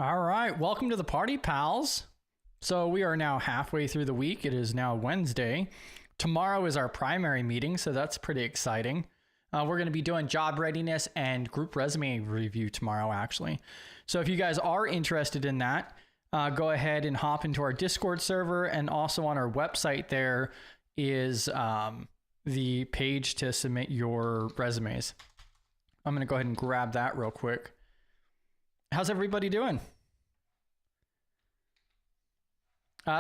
All right, welcome to the party, pals. So we are now halfway through the week. It is now Wednesday. Tomorrow is our primary meeting, so that's pretty exciting. We're going to be doing job readiness and group resume review tomorrow, actually. So if you guys are interested in that, go ahead and hop into our Discord server, and also on our website there is the page to submit your resumes. I'm going to go ahead and grab that real quick. How's everybody doing?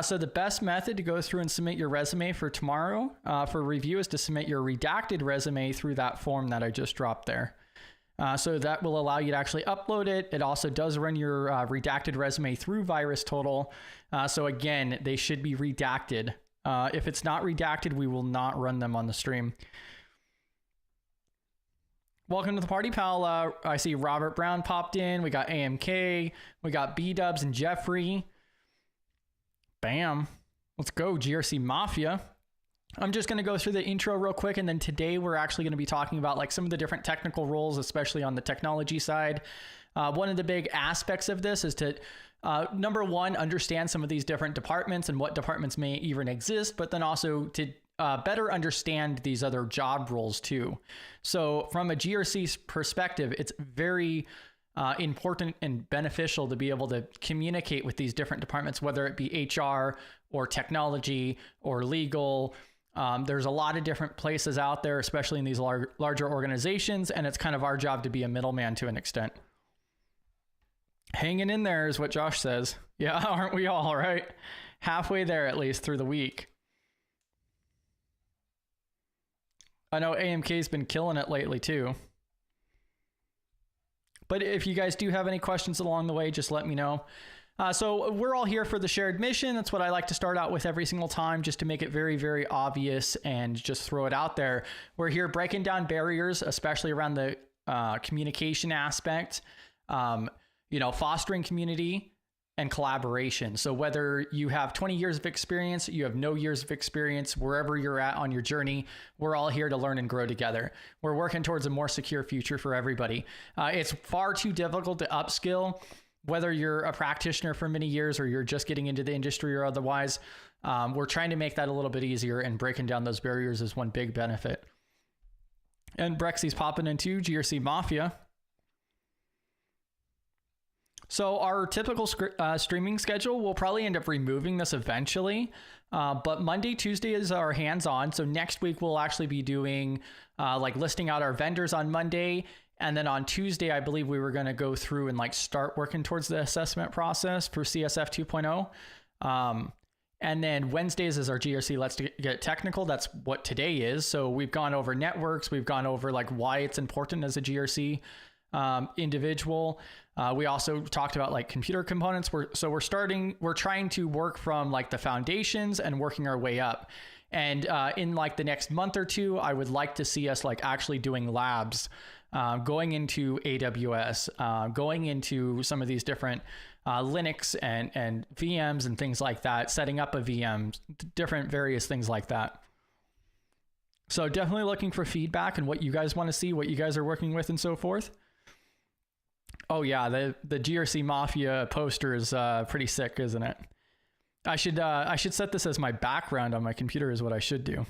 So the best method to go through and submit your resume for tomorrow for review is to submit your redacted resume through that form that I just dropped there. So that will allow you to actually upload it. It also does run your redacted resume through VirusTotal. So again, they should be redacted. If it's not redacted, we will not run them on the stream. Welcome to the party, pal. I see Robert Brown popped in. We got AMK. We got B-Dubs and Jeffrey. Bam. Let's go, GRC Mafia. I'm just going to go through the intro real quick, and then today we're actually going to be talking about like some of the different technical roles, especially on the technology side. One of the big aspects of this is to, number one, understand some of these different departments and what departments may even exist, but then also to better understand these other job roles too. So from a GRC perspective, it's very important and beneficial to be able to communicate with these different departments, whether it be HR or technology or legal. There's a lot of different places out there, especially in these larger organizations, and it's kind of our job to be a middleman to an extent. Hanging in there is what Josh says. Yeah, aren't we all, right? Halfway there, at least, through the week. I know AMK's been killing it lately too. But if you guys do have any questions along the way, just let me know. So we're all here for the shared mission. That's what I like to start out with every single time, just to make it very, very obvious and just throw it out there. We're here breaking down barriers, especially around the communication aspect, fostering community and collaboration. So whether you have 20 years of experience, you have no years of experience, wherever you're at on your journey, we're all here to learn and grow together. We're working towards a more secure future for everybody. It's far too difficult to upskill, whether you're a practitioner for many years or you're just getting into the industry or otherwise. We're trying to make that a little bit easier, and breaking down those barriers is one big benefit. And Brexy's popping into GRC Mafia. So our typical streaming schedule, we'll probably end up removing this eventually, but Monday, Tuesday is our hands-on. So next week we'll actually be doing like listing out our vendors on Monday, and then on Tuesday I believe we were going to go through and like start working towards the assessment process for CSF 2.0. And then Wednesdays is our GRC Let's Get Technical. That's what today is. So we've gone over networks, we've gone over like why it's important as a GRC individual. We also talked about like computer components. We're trying to work from like the foundations and working our way up. And in like the next month or two, I would like to see us like actually doing labs, going into AWS, going into some of these different Linux and VMs and things like that, setting up a VM, different various things like that. So definitely looking for feedback and what you guys want to see, what you guys are working with and so forth. Oh yeah, the GRC Mafia poster is pretty sick, isn't it? I should set this as my background on my computer is what I should do.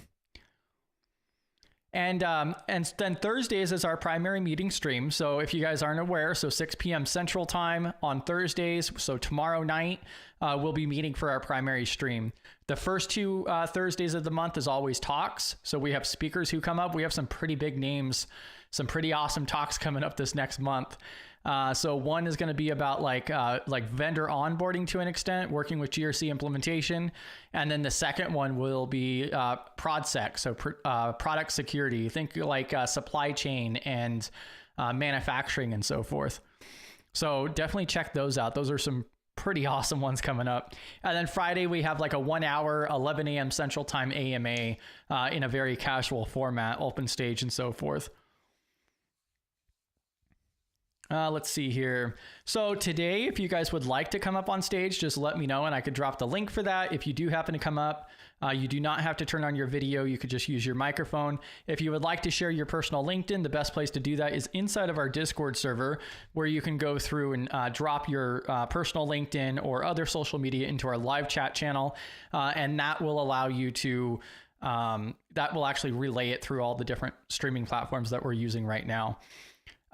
And then Thursdays is our primary meeting stream. So if you guys aren't aware, so 6 p.m. Central Time on Thursdays. So tomorrow night, we'll be meeting for our primary stream. The first two Thursdays of the month is always talks. So we have speakers who come up. We have some pretty big names, some pretty awesome talks coming up this next month. So one is going to be about like vendor onboarding to an extent, working with GRC implementation. And then the second one will be ProdSec, so product security. Think like supply chain and manufacturing and so forth. So definitely check those out. Those are some pretty awesome ones coming up. And then Friday, we have like a 1 hour, 11 a.m. Central Time AMA in a very casual format, open stage and so forth. Let's see here. So today, if you guys would like to come up on stage, just let me know and I could drop the link for that. If you do happen to come up, you do not have to turn on your video. You could just use your microphone. If you would like to share your personal LinkedIn, the best place to do that is inside of our Discord server, where you can go through and drop your personal LinkedIn or other social media into our live chat channel. And that will allow you to, that will actually relay it through all the different streaming platforms that we're using right now.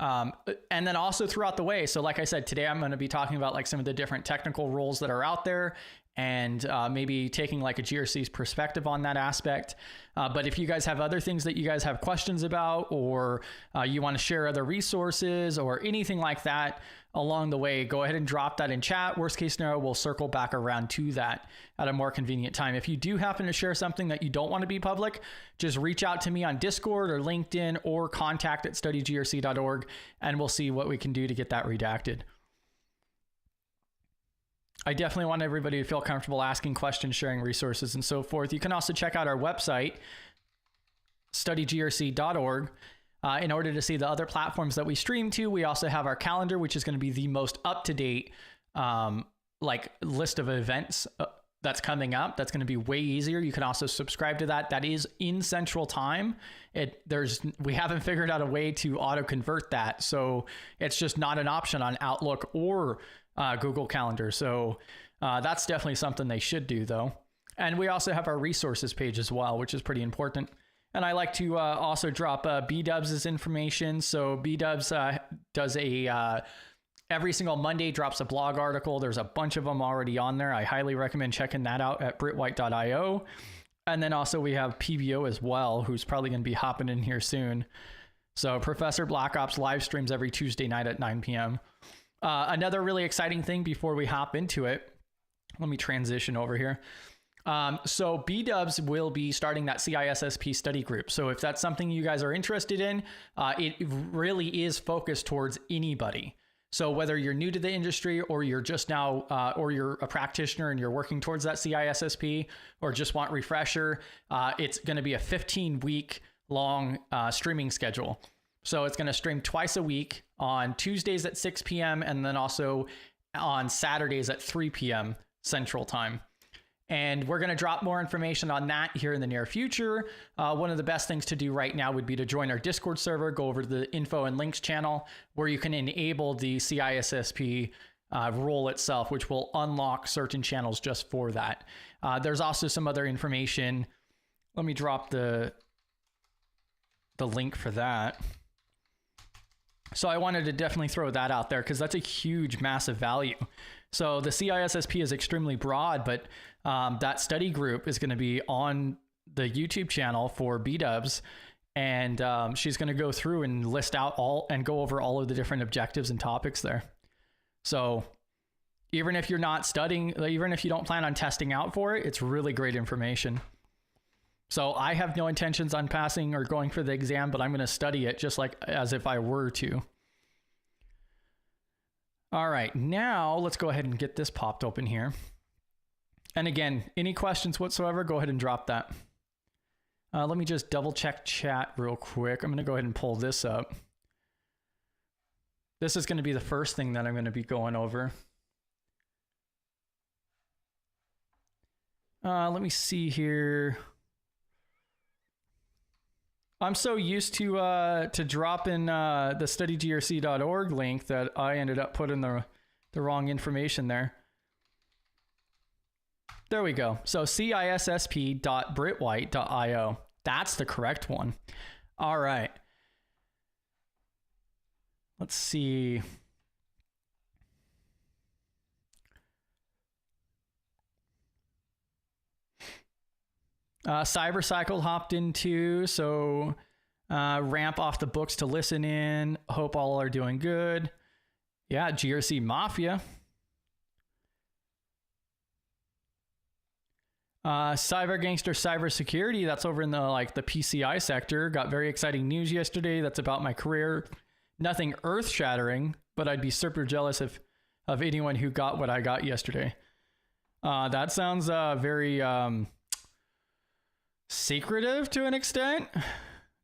And then also throughout the way. So like I said, today I'm going to be talking about like some of the different technical roles that are out there and maybe taking like a GRC's perspective on that aspect. But if you guys have other things that you guys have questions about, or you want to share other resources or anything like that along the way, go ahead and drop that in chat. Worst case scenario, we'll circle back around to that at a more convenient time. If you do happen to share something that you don't want to be public, just reach out to me on Discord or LinkedIn or contact@studygrc.org, and we'll see what we can do to get that redacted. I definitely want everybody to feel comfortable asking questions, sharing resources, and so forth. You can also check out our website, studygrc.org. In order to see the other platforms that we stream to, we also have our calendar, which is going to be the most up-to-date like list of events that's coming up. That's going to be way easier. You can also subscribe to that. That is in Central Time. We haven't figured out a way to auto-convert that, so it's just not an option on Outlook or Google Calendar. So that's definitely something they should do, though. And we also have our resources page as well, which is pretty important. And I like to also drop B-Dubs' information. So B-Dubs does every single Monday drops a blog article. There's a bunch of them already on there. I highly recommend checking that out at britwhite.io. And then also we have PBO as well, who's probably going to be hopping in here soon. So Professor Black Ops live streams every Tuesday night at 9 p.m. Another really exciting thing before we hop into it, let me transition over here. So B-Dubs will be starting that CISSP study group. So if that's something you guys are interested in, it really is focused towards anybody. So whether you're new to the industry or you're just now, or you're a practitioner and you're working towards that CISSP or just want refresher, it's going to be a 15-week long streaming schedule. So it's going to stream twice a week on Tuesdays at 6 p.m. and then also on Saturdays at 3 p.m. Central Time. And we're going to drop more information on that here in the near future. One of the best things to do right now would be to join our Discord server, go over to the info and links channel where you can enable the CISSP role itself, which will unlock certain channels just for that. There's also some other information. Let me drop the link for that. So I wanted to definitely throw that out there because that's a huge, massive value. So the CISSP is extremely broad, but that study group is going to be on the YouTube channel for B-Dubs, and she's going to go through and list out and go over all of the different objectives and topics there. So even if you're not studying, even if you don't plan on testing out for it, it's really great information. So I have no intentions on passing or going for the exam, but I'm going to study it just like as if I were to. All right, now let's go ahead and get this popped open here. And again, any questions whatsoever, go ahead and drop that. Let me just double check chat real quick. I'm going to go ahead and pull this up. This is going to be the first thing that I'm going to be going over. Let me see here. I'm so used to dropping the studygrc.org link that I ended up putting the wrong information there. There we go. So cissp.britwhite.io. That's the correct one. All right. Let's see. CyberSeek hopped into, so ramp off the books to listen in. Hope all are doing good. Yeah, GRC Mafia. Cyber Gangster Cybersecurity, that's over in the PCI sector. Got very exciting news yesterday. That's about my career. Nothing earth-shattering, but I'd be super jealous of anyone who got what I got yesterday. That sounds very secretive to an extent.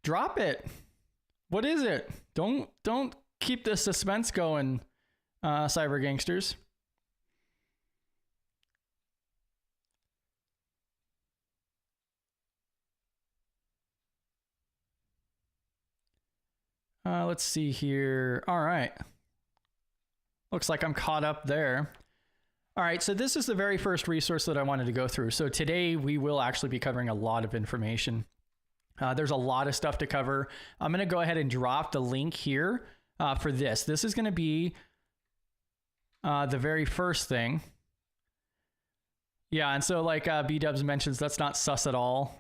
Drop it. What is it? Don't keep this suspense going, cyber gangsters. Let's see here. All right. Looks like I'm caught up there. All right, so this is the very first resource that I wanted to go through. So today we will actually be covering a lot of information. There's a lot of stuff to cover. I'm going to go ahead and drop the link here for this. This is going to be the very first thing. Yeah, and so like B-Dubs mentions, that's not sus at all.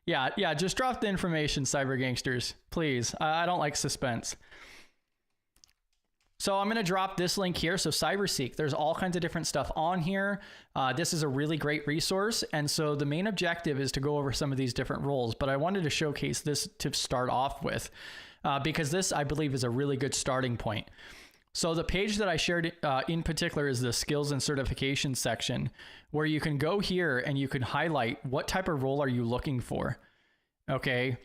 Yeah, just drop the information, cyber gangsters, please. I don't like suspense. So I'm going to drop this link here. So CyberSeek, there's all kinds of different stuff on here. This is a really great resource. And so the main objective is to go over some of these different roles, but I wanted to showcase this to start off with because this, I believe, is a really good starting point. So the page that I shared in particular is the skills and certification section, where you can go here and you can highlight what type of role are you looking for. Okay.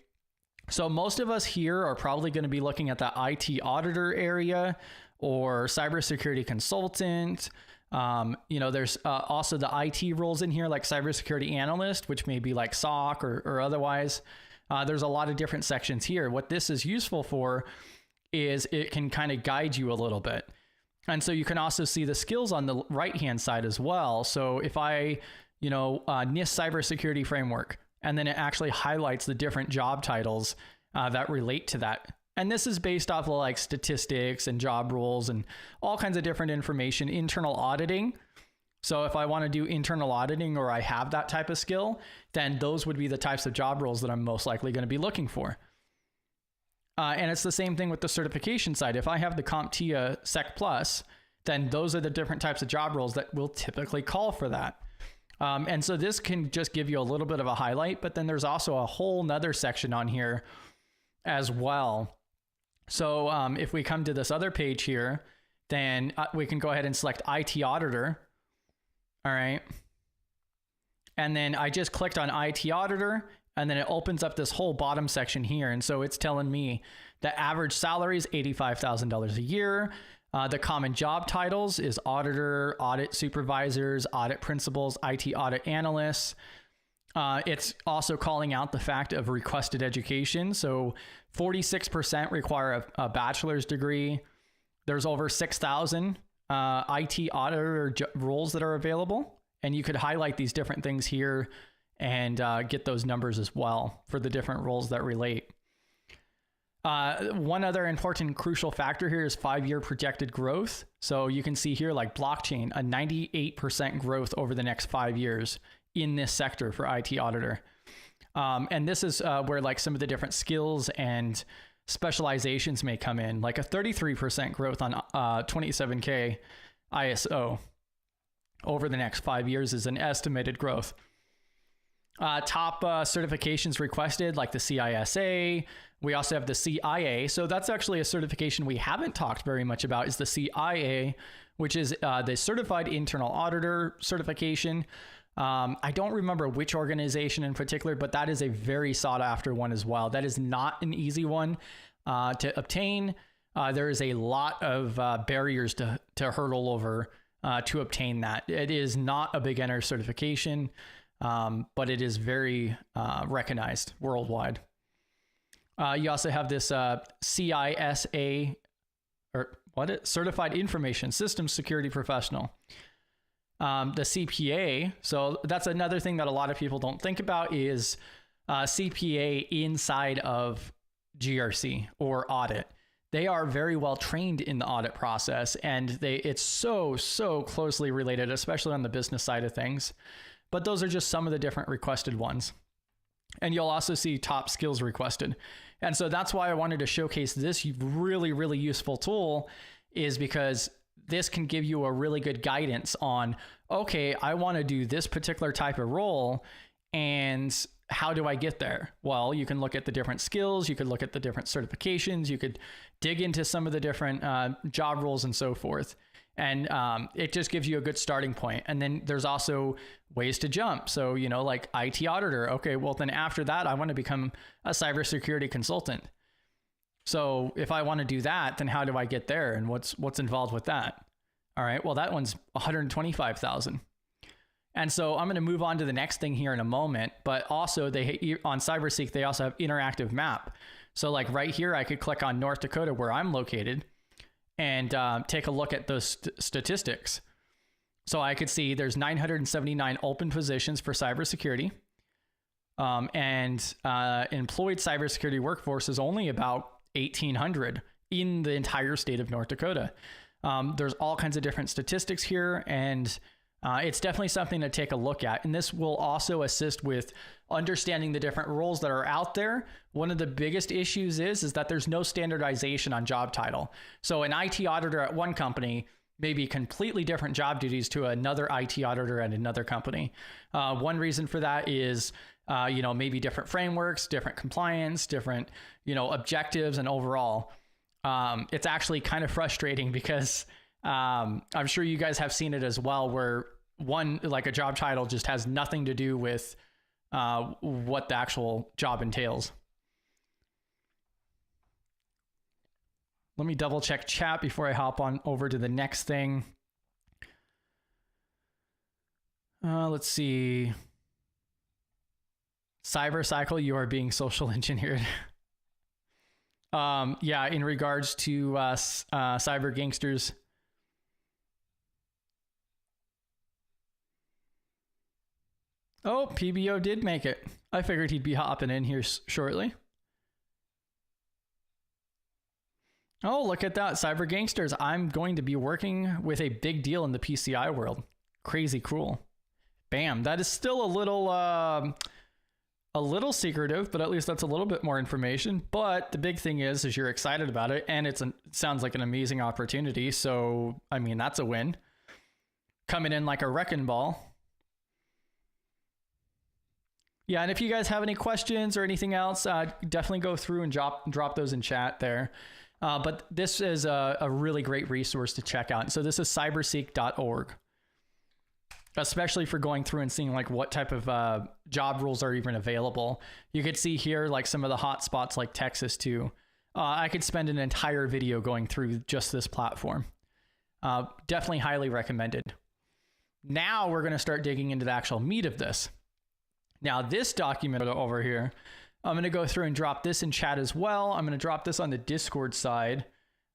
So most of us here are probably going to be looking at the IT auditor area or cybersecurity consultant. There's also the IT roles in here, like cybersecurity analyst, which may be like SOC or otherwise. There's a lot of different sections here. What this is useful for is it can kind of guide you a little bit. And so you can also see the skills on the right-hand side as well. So if I, NIST cybersecurity framework, and then it actually highlights the different job titles that relate to that. And this is based off of like statistics and job roles and all kinds of different information, internal auditing. So if I want to do internal auditing or I have that type of skill, then those would be the types of job roles that I'm most likely going to be looking for. And it's the same thing with the certification side. If I have the CompTIA Sec Plus, then those are the different types of job roles that will typically call for that. And so this can just give you a little bit of a highlight, but then there's also a whole nother section on here as well. So if we come to this other page here, then we can go ahead and select IT auditor. All right. And then I just clicked on IT auditor, and then it opens up this whole bottom section here. And so it's telling me the average salary is $85,000 a year. The common job titles is auditor, audit supervisors, audit principals, IT audit analysts. It's also calling out the fact of requested education. So 46% require a bachelor's degree. There's over 6,000 IT auditor roles that are available. And you could highlight these different things here and get those numbers as well for the different roles that relate. One other important crucial factor here is 5-year projected growth. So you can see here like blockchain, a 98% growth over the next 5 years in this sector for IT auditor. And this is where like some of the different skills and specializations may come in, like a 33% growth on 27K ISO over the next 5 years is an estimated growth. Top certifications requested, like the CISA. We also have the CIA. So that's actually a certification we haven't talked very much about, is the CIA, which is the Certified Internal Auditor certification. I don't remember which organization in particular, but that is a very sought after one as well. That is not an easy one to obtain. There is a lot of barriers to hurdle over to obtain that. It is not a beginner certification, but it is very recognized worldwide. You also have this CISA, Certified Information Systems Security Professional. The CPA, so that's another thing that a lot of people don't think about, is CPA inside of GRC or audit. They are very well trained in the audit process, and it's so closely related, especially on the business side of things. But those are just some of the different requested ones. And you'll also see top skills requested. And so that's why I wanted to showcase this really, really useful tool, is because this can give you a really good guidance on, okay, I want to do this particular type of role, and how do I get there? Well, you can look at the different skills, you could look at the different certifications, you could dig into some of the different job roles and so forth. And it just gives you a good starting point. And then there's also ways to jump. So, like IT auditor. Okay, well then after that, I want to become a cybersecurity consultant. So if I want to do that, then how do I get there? And what's involved with that? All right, well, that one's 125,000. And so I'm going to move on to the next thing here in a moment, but also on CyberSeek, they also have interactive map. So like right here, I could click on North Dakota where I'm located and take a look at those statistics. So I could see there's 979 open positions for cybersecurity. And employed cybersecurity workforce is only about 1,800 in the entire state of North Dakota. There's all kinds of different statistics here, and it's definitely something to take a look at. And this will also assist with understanding the different roles that are out there. One of the biggest issues is that there's no standardization on job title. So an IT auditor at one company may be completely different job duties to another IT auditor at another company. One reason for that is maybe different frameworks, different compliance, different, objectives, and overall. It's actually kind of frustrating because I'm sure you guys have seen it as well, where like a job title just has nothing to do with what the actual job entails. Let me double check chat before I hop on over to the next thing. Let's see. CyberCycle, you are being social engineered. Yeah, in regards to cyber gangsters. Oh, PBO did make it. I figured he'd be hopping in here shortly. Oh, look at that. Cyber gangsters. I'm going to be working with a big deal in the PCI world. Crazy cool. Bam. That is still a little secretive, but at least that's a little bit more information. But the big thing is you're excited about it, and it sounds like an amazing opportunity. So, I mean, that's a win. Coming in like a wrecking ball. Yeah, and if you guys have any questions or anything else, definitely go through and drop those in chat there. But this is a really great resource to check out. So this is cyberseek.org, especially for going through and seeing like what type of job rules are even available. You could see here like some of the hot spots like Texas too. I could spend an entire video going through just this platform. Definitely highly recommended. Now we're going to start digging into the actual meat of this. Now this document over here, I'm going to go through and drop this in chat as well. I'm going to drop this on the Discord side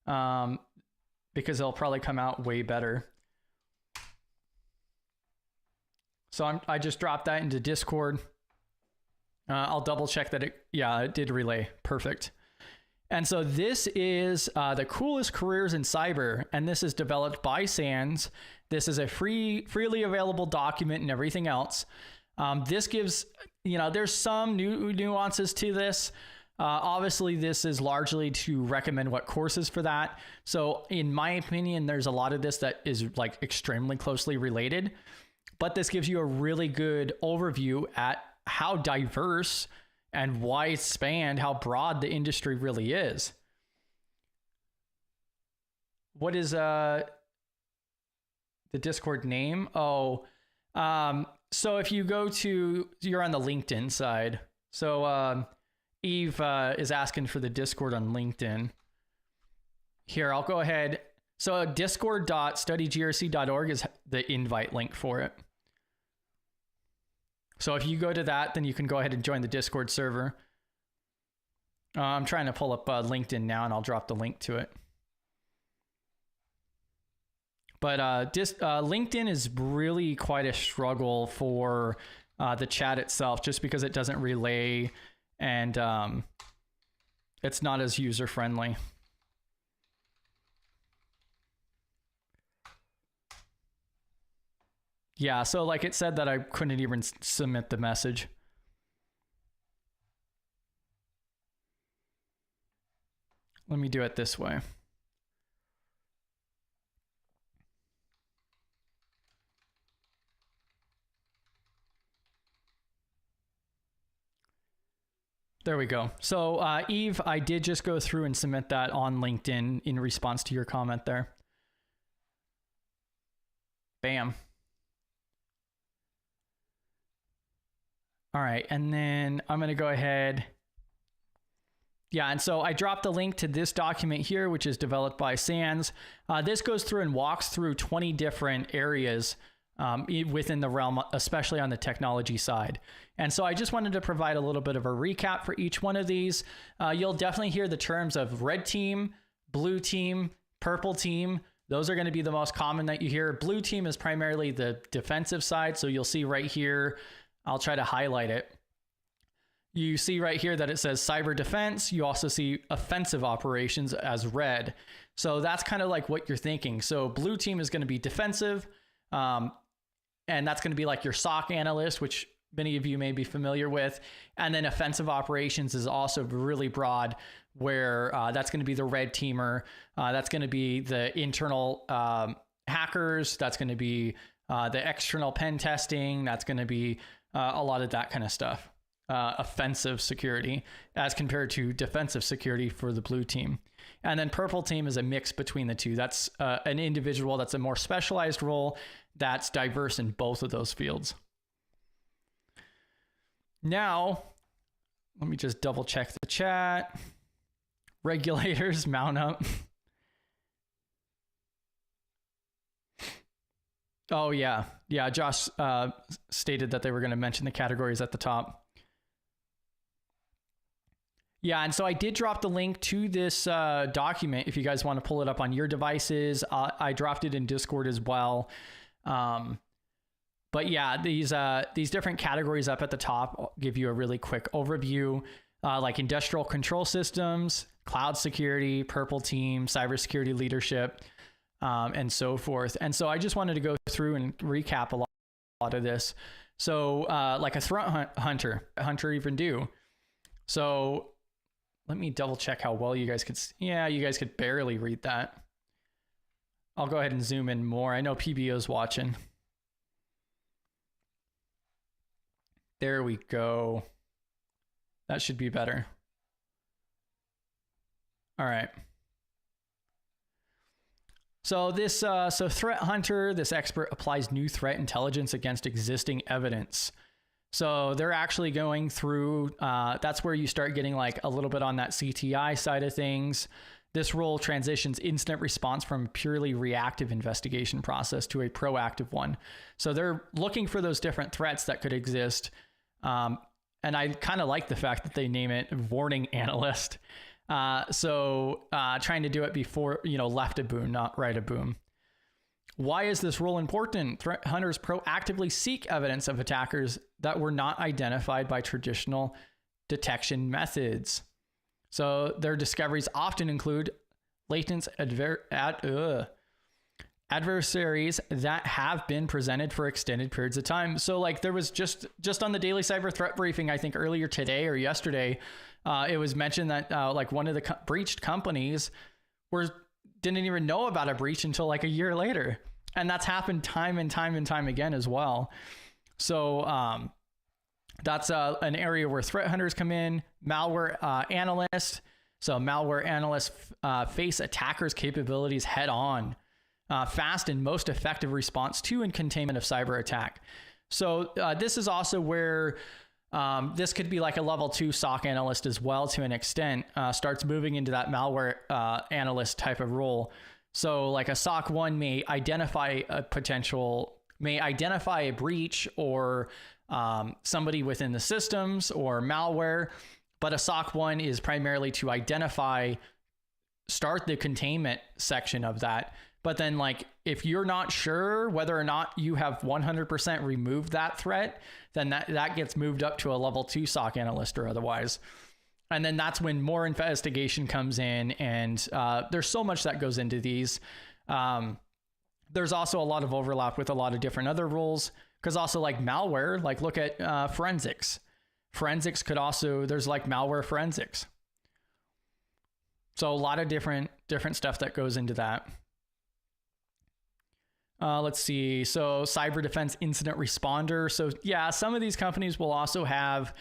because it'll probably come out way better. So I just dropped that into Discord. I'll double check that it did relay. Perfect. And so this is the coolest careers in cyber, and this is developed by SANS. This is a freely available document and everything else. This gives, there's some nuances to this. Obviously, this is largely to recommend what courses for that. So in my opinion, there's a lot of this that is like extremely closely related, but this gives you a really good overview at how diverse and wide-spanned, how broad the industry really is. What is the Discord name? So if you go you're on the LinkedIn side. So Eve is asking for the Discord on LinkedIn. Here, I'll go ahead. So discord.studygrc.org is the invite link for it. So if you go to that, then you can go ahead and join the Discord server. I'm trying to pull up LinkedIn now, and I'll drop the link to it. But LinkedIn is really quite a struggle for the chat itself, just because it doesn't relay and it's not as user-friendly. Yeah, so like it said that I couldn't even submit the message. Let me do it this way. There we go. So Eve, I did just go through and submit that on LinkedIn in response to your comment there. Bam. All right, and then I'm going to go ahead Yeah, and so I dropped the link to this document here, which is developed by SANS. This goes through and walks through 20 different areas within the realm, especially on the technology side. And so I just wanted to provide a little bit of a recap for each one of these. You'll definitely hear the terms of red team, blue team, purple team. Those are going to be the most common that you hear. Blue team is primarily the defensive side. So you'll see right here, I'll try to highlight it. You see right here that it says cyber defense. You also see offensive operations as red. So that's kind of like what you're thinking. So blue team is going to be defensive. And that's going to be like your SOC analyst, which many of you may be familiar with. And then offensive operations is also really broad, where that's going to be the red teamer. That's going to be the internal hackers. That's going to be the external pen testing. That's going to be a lot of that kind of stuff. Offensive security as compared to defensive security for the blue team. And then purple team is a mix between the two. That's an individual that's a more specialized role that's diverse in both of those fields. Now, let me just double check the chat. Regulators, mount up. Oh, yeah. Yeah, Josh stated that they were going to mention the categories at the top. Yeah, and so I did drop the link to this document if you guys want to pull it up on your devices. I dropped it in Discord as well. But yeah, these different categories up at the top give you a really quick overview, like industrial control systems, cloud security, purple team, cybersecurity leadership, and so forth. And so I just wanted to go through and recap a lot of this. So like a threat hunter even do. So let me double check how well you guys could. Yeah, you guys could barely read that. I'll go ahead and zoom in more. I know PBO's watching. There we go. That should be better. All right. So this, so threat hunter, this expert applies new threat intelligence against existing evidence. So they're actually going through, that's where you start getting like a little bit on that CTI side of things. This role transitions incident response from a purely reactive investigation process to a proactive one. So they're looking for those different threats that could exist. And I kind of like the fact that they name it warning analyst. So trying to do it before, left a boom, not right a boom. Why is this role important? Threat hunters proactively seek evidence of attackers that were not identified by traditional detection methods. So their discoveries often include latent adversaries that have been presented for extended periods of time. So like there was just on the daily cyber threat briefing, I think earlier today or yesterday, it was mentioned that like one of the breached companies didn't even know about a breach until like a year later. And that's happened time and time again as well. So that's an area where threat hunters come in. Malware analysts. So malware analysts face attackers' capabilities head on. Fast and most effective response to and containment of cyber attack. So this is also where this could be like a level 2 SOC analyst as well to an extent, starts moving into that malware analyst type of role. So like a SOC 1 may identify a breach or somebody within the systems or malware, but a SOC 1 is primarily to start the containment section of that. But then like, if you're not sure whether or not you have 100% removed that threat, then that gets moved up to a level 2 SOC analyst or otherwise. And then that's when more investigation comes in, and there's so much that goes into these. There's also a lot of overlap with a lot of different other roles, because also like malware, like look at forensics. Forensics could also, there's like malware forensics. So a lot of different stuff that goes into that. Let's see. So cyber defense incident responder. So yeah, some of these companies will also have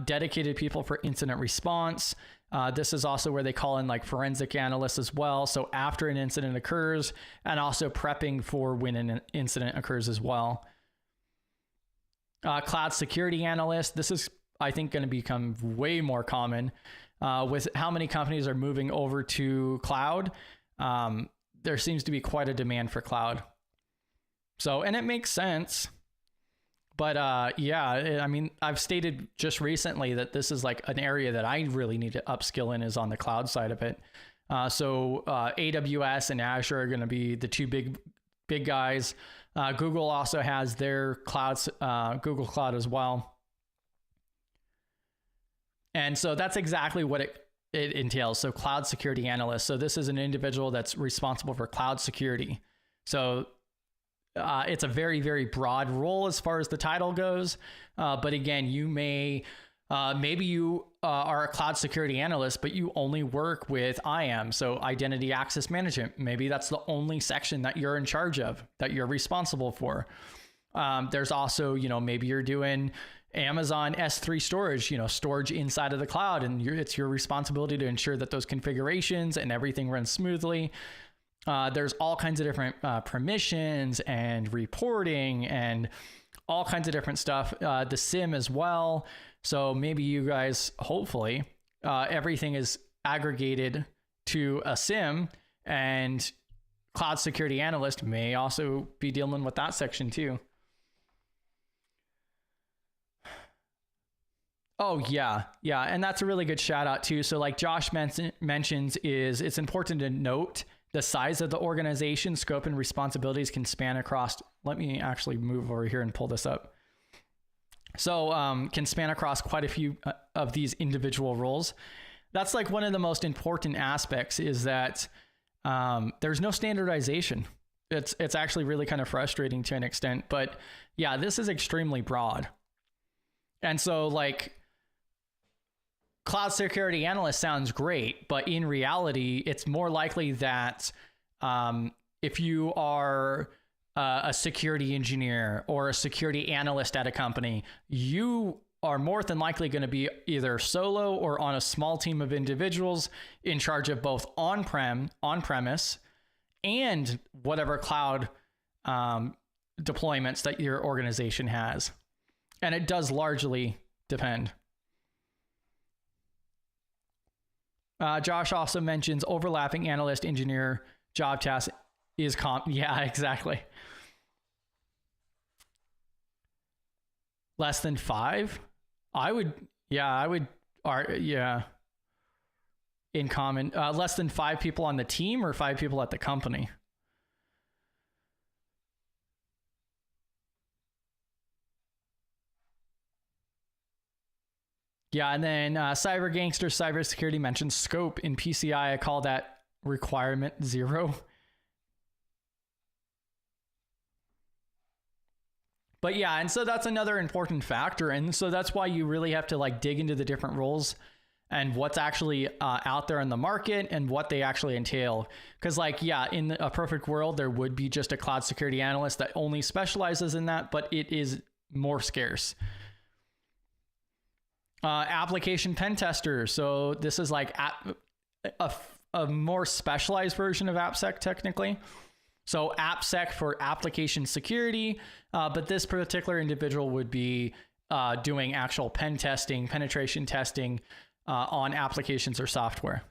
dedicated people for incident response. This is also where they call in like forensic analysts as well. So after an incident occurs, and also prepping for when an incident occurs as well. Cloud security analyst. This is, I think, going to become way more common. With how many companies are moving over to cloud, there seems to be quite a demand for cloud. So, and it makes sense. But yeah, I mean, I've stated just recently that this is like an area that I really need to upskill in, is on the cloud side of it. So AWS and Azure are going to be the two big guys. Google also has their clouds, Google Cloud as well. And so that's exactly what it entails. So cloud security analyst. So this is an individual that's responsible for cloud security. So it's a very, very broad role as far as the title goes. But again, you maybe you are a cloud security analyst, but you only work with IAM, so identity access management. Maybe that's the only section that you're in charge of, that you're responsible for. There's also, maybe you're doing Amazon S3 storage, storage inside of the cloud, and it's your responsibility to ensure that those configurations and everything runs smoothly. There's all kinds of different permissions and reporting and all kinds of different stuff. The SIM as well. So maybe you guys, hopefully, everything is aggregated to a SIM, and cloud security analyst may also be dealing with that section too. Oh, yeah. Yeah. And that's a really good shout out too. So like Josh mentions, is it's important to note the size of the organization, scope and responsibilities can span across. Let me actually move over here and pull this up. So can span across quite a few of these individual roles. That's like one of the most important aspects, is that there's no standardization. It's actually really kind of frustrating to an extent, but yeah, this is extremely broad. And so like cloud security analyst sounds great, but in reality, it's more likely that if you are a security engineer or a security analyst at a company, you are more than likely going to be either solo or on a small team of individuals in charge of both on-premise and whatever cloud deployments that your organization has. And it does largely depend. Josh also mentions overlapping analyst engineer job tasks is yeah, exactly. Less than 5? Yeah. In common, less than 5 people on the team or 5 people at the company? Yeah, and then Cyber Gangster Cybersecurity mentions scope in PCI. I call that requirement 0. But yeah, and so that's another important factor. And so that's why you really have to like dig into the different roles and what's actually out there in the market and what they actually entail. Because like, yeah, in a perfect world, there would be just a cloud security analyst that only specializes in that, but it is more scarce. Application pen tester. So this is like a more specialized version of AppSec technically. So AppSec for application security, but this particular individual would be doing actual pen testing, penetration testing on applications or software.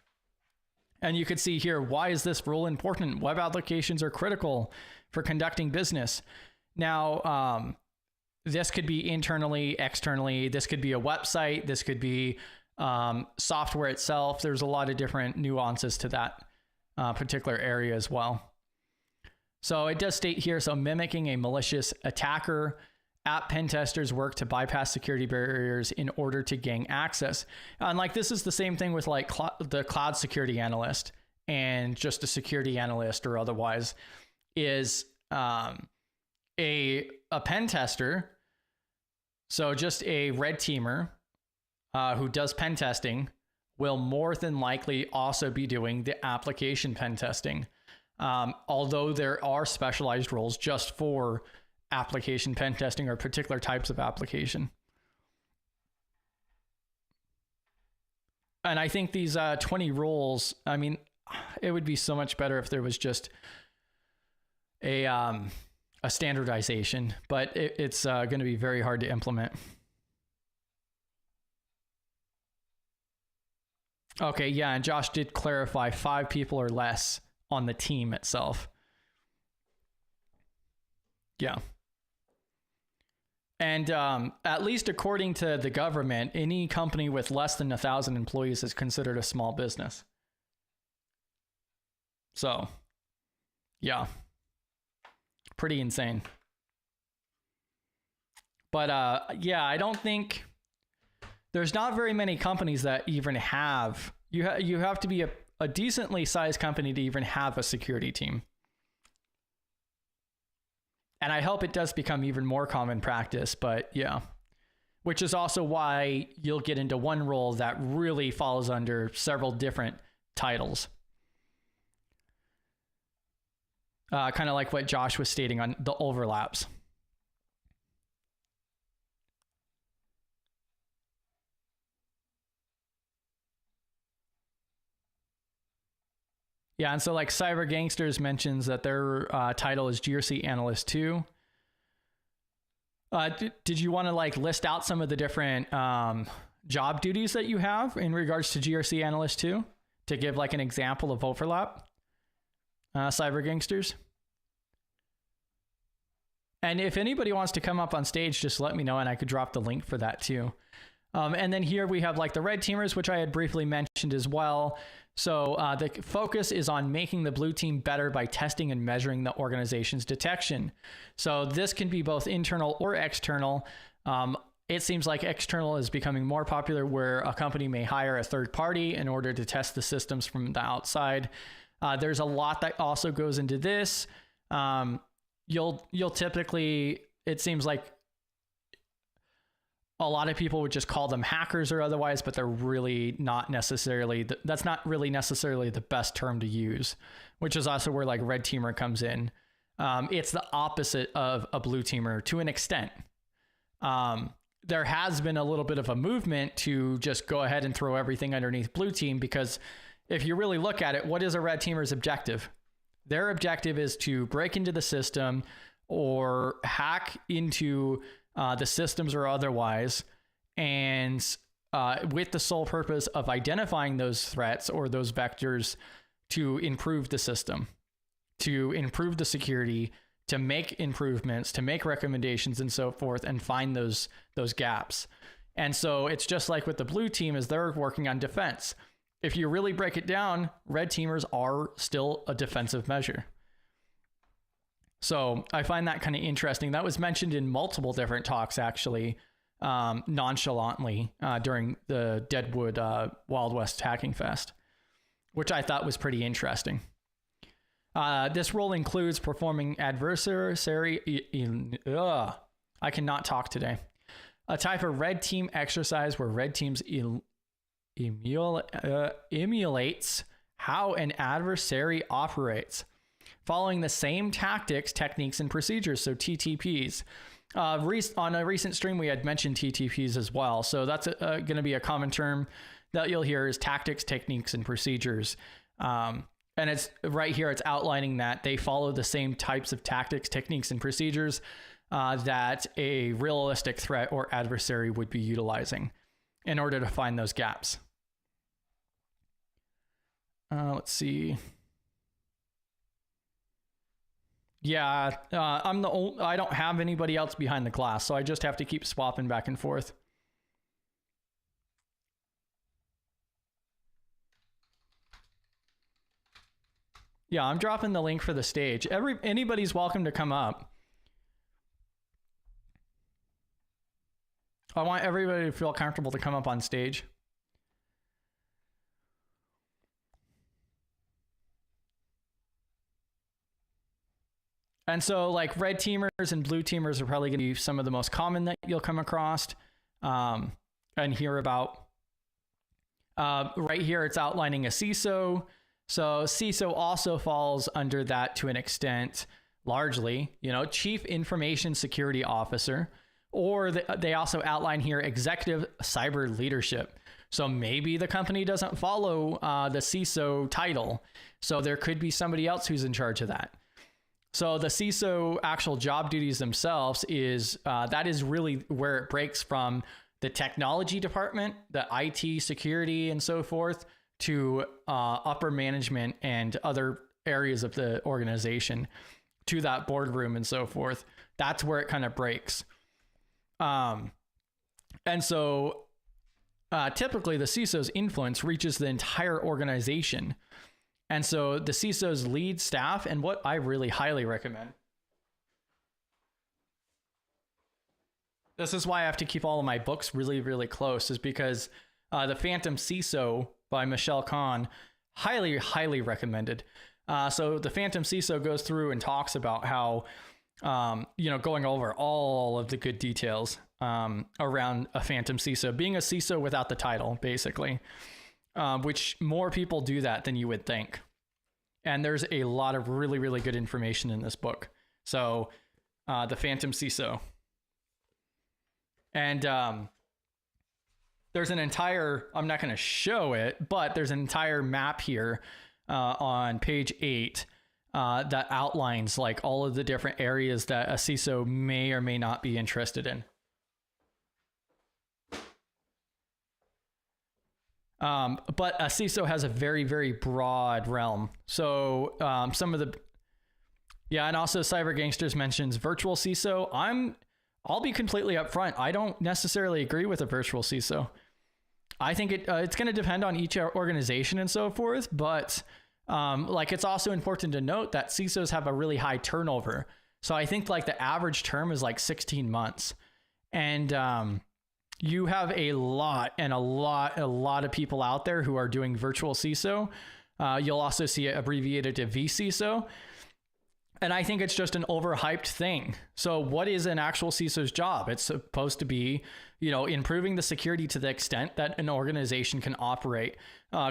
And you could see here, why is this role important? Web applications are critical for conducting business. Now, this could be internally, externally. This could be a website. This could be software itself. There's a lot of different nuances to that particular area as well. So it does state here, so mimicking a malicious attacker, app pen testers work to bypass security barriers in order to gain access. And like, this is the same thing with like the cloud security analyst and just a security analyst or otherwise, is a pen tester. So just a red teamer who does pen testing will more than likely also be doing the application pen testing. Although there are specialized roles just for application pen testing or particular types of application. And I think these 20 roles, I mean, it would be so much better if there was just a standardization, but it's going to be very hard to implement. Okay, yeah, and Josh did clarify 5 people or less on the team itself. Yeah. And at least according to the government, any company with less than 1,000 employees is considered a small business. So, yeah, pretty insane. But yeah, I don't think there's not very many companies that even have, you have to be a decently sized company to even have a security team. And I hope it does become even more common practice, but yeah, which is also why you'll get into one role that really falls under several different titles. Kind of like what Josh was stating on the overlaps. Yeah, and so like Cyber Gangsters mentions that their title is GRC Analyst 2. Did you want to like list out some of the different job duties that you have in regards to GRC Analyst 2 to give like an example of overlap? Cyber Gangsters. And if anybody wants to come up on stage, just let me know and I could drop the link for that too. And then here we have like the red teamers, which I had briefly mentioned as well. So the focus is on making the blue team better by testing and measuring the organization's detection. So this can be both internal or external. It seems like external is becoming more popular, where a company may hire a third party in order to test the systems from the outside. There's a lot that also goes into this. You'll typically, it seems like a lot of people would just call them hackers or otherwise, but they're really not necessarily, that's not really necessarily the best term to use, which is also where like red teamer comes in. It's the opposite of a blue teamer to an extent. There has been a little bit of a movement to just go ahead and throw everything underneath blue team, because if you really look at it, what is a red teamer's objective? Their objective is to break into the system or hack into the systems or otherwise, and with the sole purpose of identifying those threats or those vectors to improve the system, to improve the security, to make improvements, to make recommendations and so forth, and find those gaps. And so it's just like with the blue team, as they're working on defense. If you really break it down, red teamers are still a defensive measure. So I find that kind of interesting. That was mentioned in multiple different talks, actually, nonchalantly during the Deadwood Wild West Hacking Fest, which I thought was pretty interesting. This role includes performing adversary, I cannot talk today, a type of red team exercise where red teams emulates how an adversary operates, following the same tactics, techniques, and procedures, so TTPs. On a recent stream, we had mentioned TTPs as well. So that's going to be a common term that you'll hear is tactics, techniques, and procedures. And it's right here, it's outlining that they follow the same types of tactics, techniques, and procedures that a realistic threat or adversary would be utilizing in order to find those gaps. Let's see. Yeah, I don't have anybody else behind the class, so I just have to keep swapping back and forth. Yeah, I'm dropping the link for the stage. Anybody's welcome to come up. I want everybody to feel comfortable to come up on stage. And so like red teamers and blue teamers are probably going to be some of the most common that you'll come across and hear about. Right here, it's outlining a CISO. So CISO also falls under that to an extent, largely, Chief Information Security Officer, or they also outline here executive cyber leadership. So maybe the company doesn't follow the CISO title. So there could be somebody else who's in charge of that. So the CISO actual job duties themselves that is really where it breaks from the technology department, the IT security and so forth, to upper management and other areas of the organization, to that boardroom and so forth. That's where it kind of breaks. And so typically the CISO's influence reaches the entire organization. And so the CISO's lead staff, and what I really highly recommend, this is why I have to keep all of my books really, really close, is because The Phantom CISO by Michelle Kahn, highly, highly recommended. So the Phantom CISO goes through and talks about how, going over all of the good details around a Phantom CISO, being a CISO without the title, basically, which more people do that than you would think. And there's a lot of really, really good information in this book. So the Phantom CISO. And there's an entire, I'm not going to show it, but there's an entire map here on page 8 that outlines like all of the different areas that a CISO may or may not be interested in. But a CISO has a very, very broad realm. So some of the, and also Cyber Gangsters mentions virtual CISO. I'll be completely upfront. I don't necessarily agree with a virtual CISO. I think it's going to depend on each organization and so forth, but it's also important to note that CISOs have a really high turnover. So I think like the average term is like 16 months, and you have a lot of people out there who are doing virtual CISO. You'll also see it abbreviated to vCISO. And I think it's just an overhyped thing. So what is an actual CISO's job? It's supposed to be, improving the security to the extent that an organization can operate.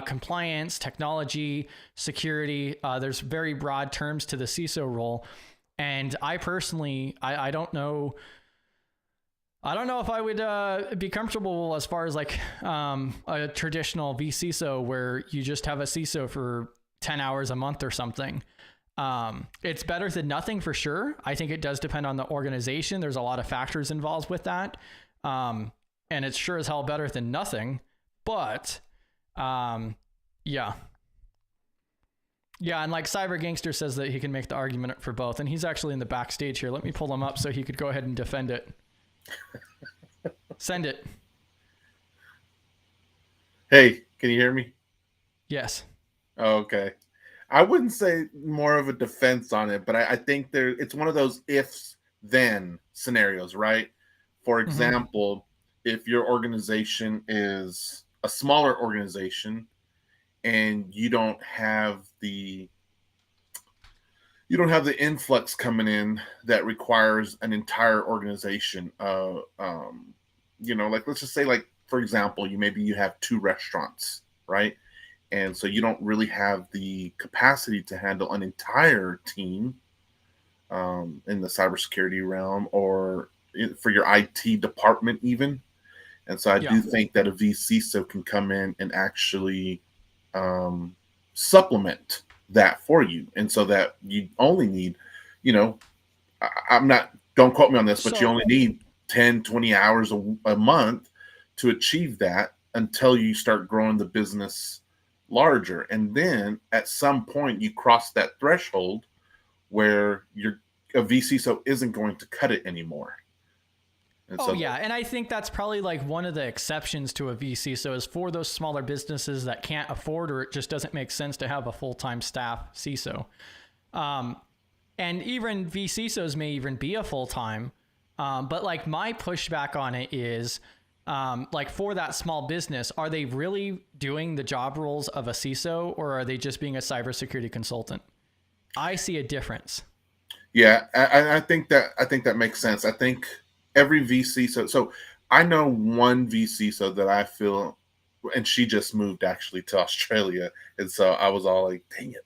Compliance, technology, security. There's very broad terms to the CISO role. And I personally, I don't know if I would be comfortable as far as like a traditional vCISO where you just have a CISO for 10 hours a month or something. It's better than nothing for sure. I think it does depend on the organization. There's a lot of factors involved with that. And it's sure as hell better than nothing, but, yeah. And like Cyber Gangster says that he can make the argument for both, and he's actually in the backstage here. Let me pull him up so he could go ahead and defend it. Send it. Hey, can you hear me? Yes. Oh, okay. I wouldn't say more of a defense on it, but I think it's one of those ifs then scenarios, right? For example, if your organization is a smaller organization and you don't have the influx coming in that requires an entire organization, like let's just say, like, for example, you have 2 restaurants, right? And so you don't really have the capacity to handle an entire team in the cybersecurity realm or for your IT department even. And so I do think that a vCISO can come in and actually supplement that for you. And so that you only need, don't quote me on this, but you only need 10, 20 hours a month to achieve that until you start growing the business larger. And then at some point you cross that threshold where a vCISO isn't going to cut it anymore. And and I think that's probably like one of the exceptions to a vCISO is for those smaller businesses that can't afford, or it just doesn't make sense to have a full-time staff CISO. And even vCISOs may even be a full-time, but like my pushback on it is, like for that small business, are they really doing the job roles of a CISO, or are they just being a cybersecurity consultant? I see a difference. Yeah, I think that makes sense. I think every vCISO. So I know one vCISO that I feel, and she just moved actually to Australia, and so I was all like, "Dang it!"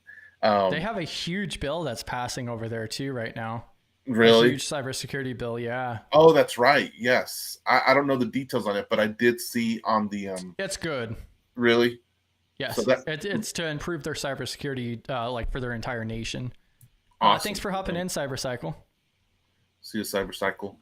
They have a huge bill that's passing over there too right now. Really? A huge cybersecurity bill, yeah. Oh, that's right. Yes. I don't know the details on it, but I did see on the It's good. Really? Yes. So it's to improve their cybersecurity like for their entire nation. Awesome. Thanks for hopping in, CyberCycle. See you, CyberCycle.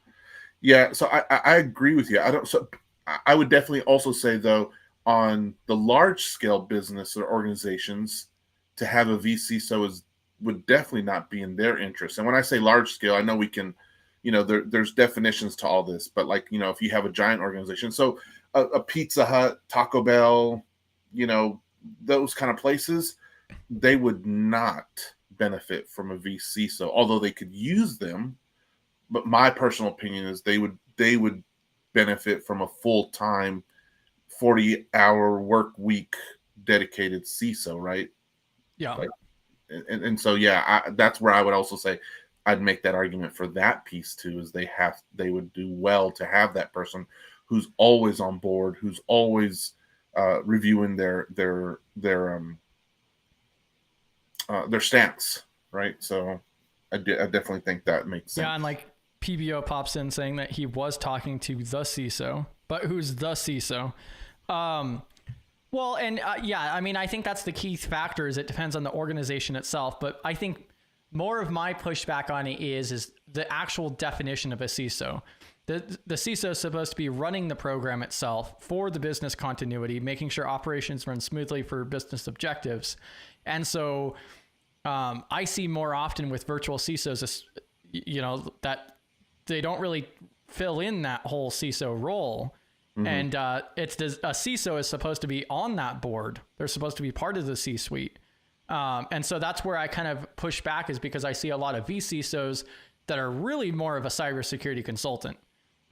Yeah, so I agree with you. I would definitely also say though, on the large scale business or organizations, to have a vCISO would definitely not be in their interest. And when I say large scale, I know we can, there's definitions to all this, but like, if you have a giant organization, so a Pizza Hut, Taco Bell, those kind of places, they would not benefit from a vCISO, although they could use them. But my personal opinion is they would benefit from a full-time 40-hour work week dedicated CISO, right? Yeah. Like, and so, yeah, that's where I would also say I'd make that argument for that piece too, is they would do well to have that person who's always on board, who's always reviewing their stance, right? So I definitely think that makes sense. Yeah, and like PBO pops in saying that he was talking to the CISO, but who's the CISO? Well, and yeah, I mean, I think that's the key factor, is it depends on the organization itself. But I think more of my pushback on it is the actual definition of a CISO. The CISO is supposed to be running the program itself for the business continuity, making sure operations run smoothly for business objectives. And so I see more often with virtual CISOs, that they don't really fill in that whole CISO role. Mm-hmm. And a CISO is supposed to be on that board. They're supposed to be part of the C-suite. And so that's where I kind of push back, is because I see a lot of vCISOs that are really more of a cybersecurity consultant.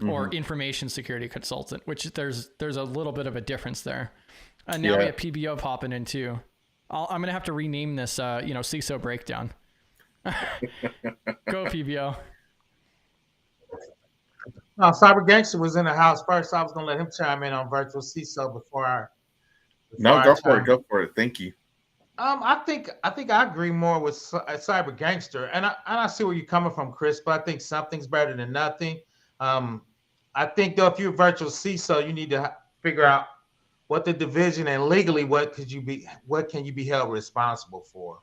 Mm-hmm. or information security consultant, which there's a little bit of a difference there. And now we have PBO popping in too. I'm going to have to rename this, CISO breakdown. Go PBO. No, Cyber Gangster was in the house first. I was going to let him chime in on virtual CISO before I. Go for it. Thank you. I think I agree more with Cyber Gangster, and I see where you're coming from, Chris. But I think something's better than nothing. I think though, if you're a virtual CISO, you need to figure out what the division and legally what can you be held responsible for,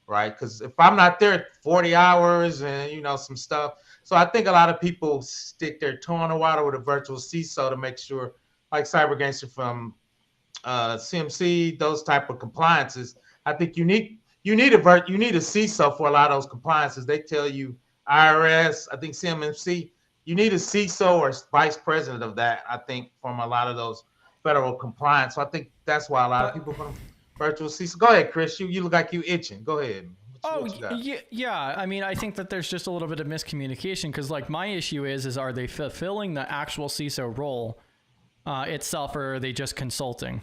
right? Because if I'm not there 40 hours and some stuff, so I think a lot of people stick their toe in the water with a virtual CISO to make sure, like Cyber Gangster from CMC, those type of compliances. I think you need a CISO for a lot of those compliances. They tell you IRS, I think CMMC. You need a CISO or vice president of that, I think, from a lot of those federal compliance. So I think that's why a lot of people from virtual CISO. Go ahead, Chris. You look like you itching. Go ahead. Yeah. I mean, I think that there's just a little bit of miscommunication, because like my issue is are they fulfilling the actual CISO role itself, or are they just consulting?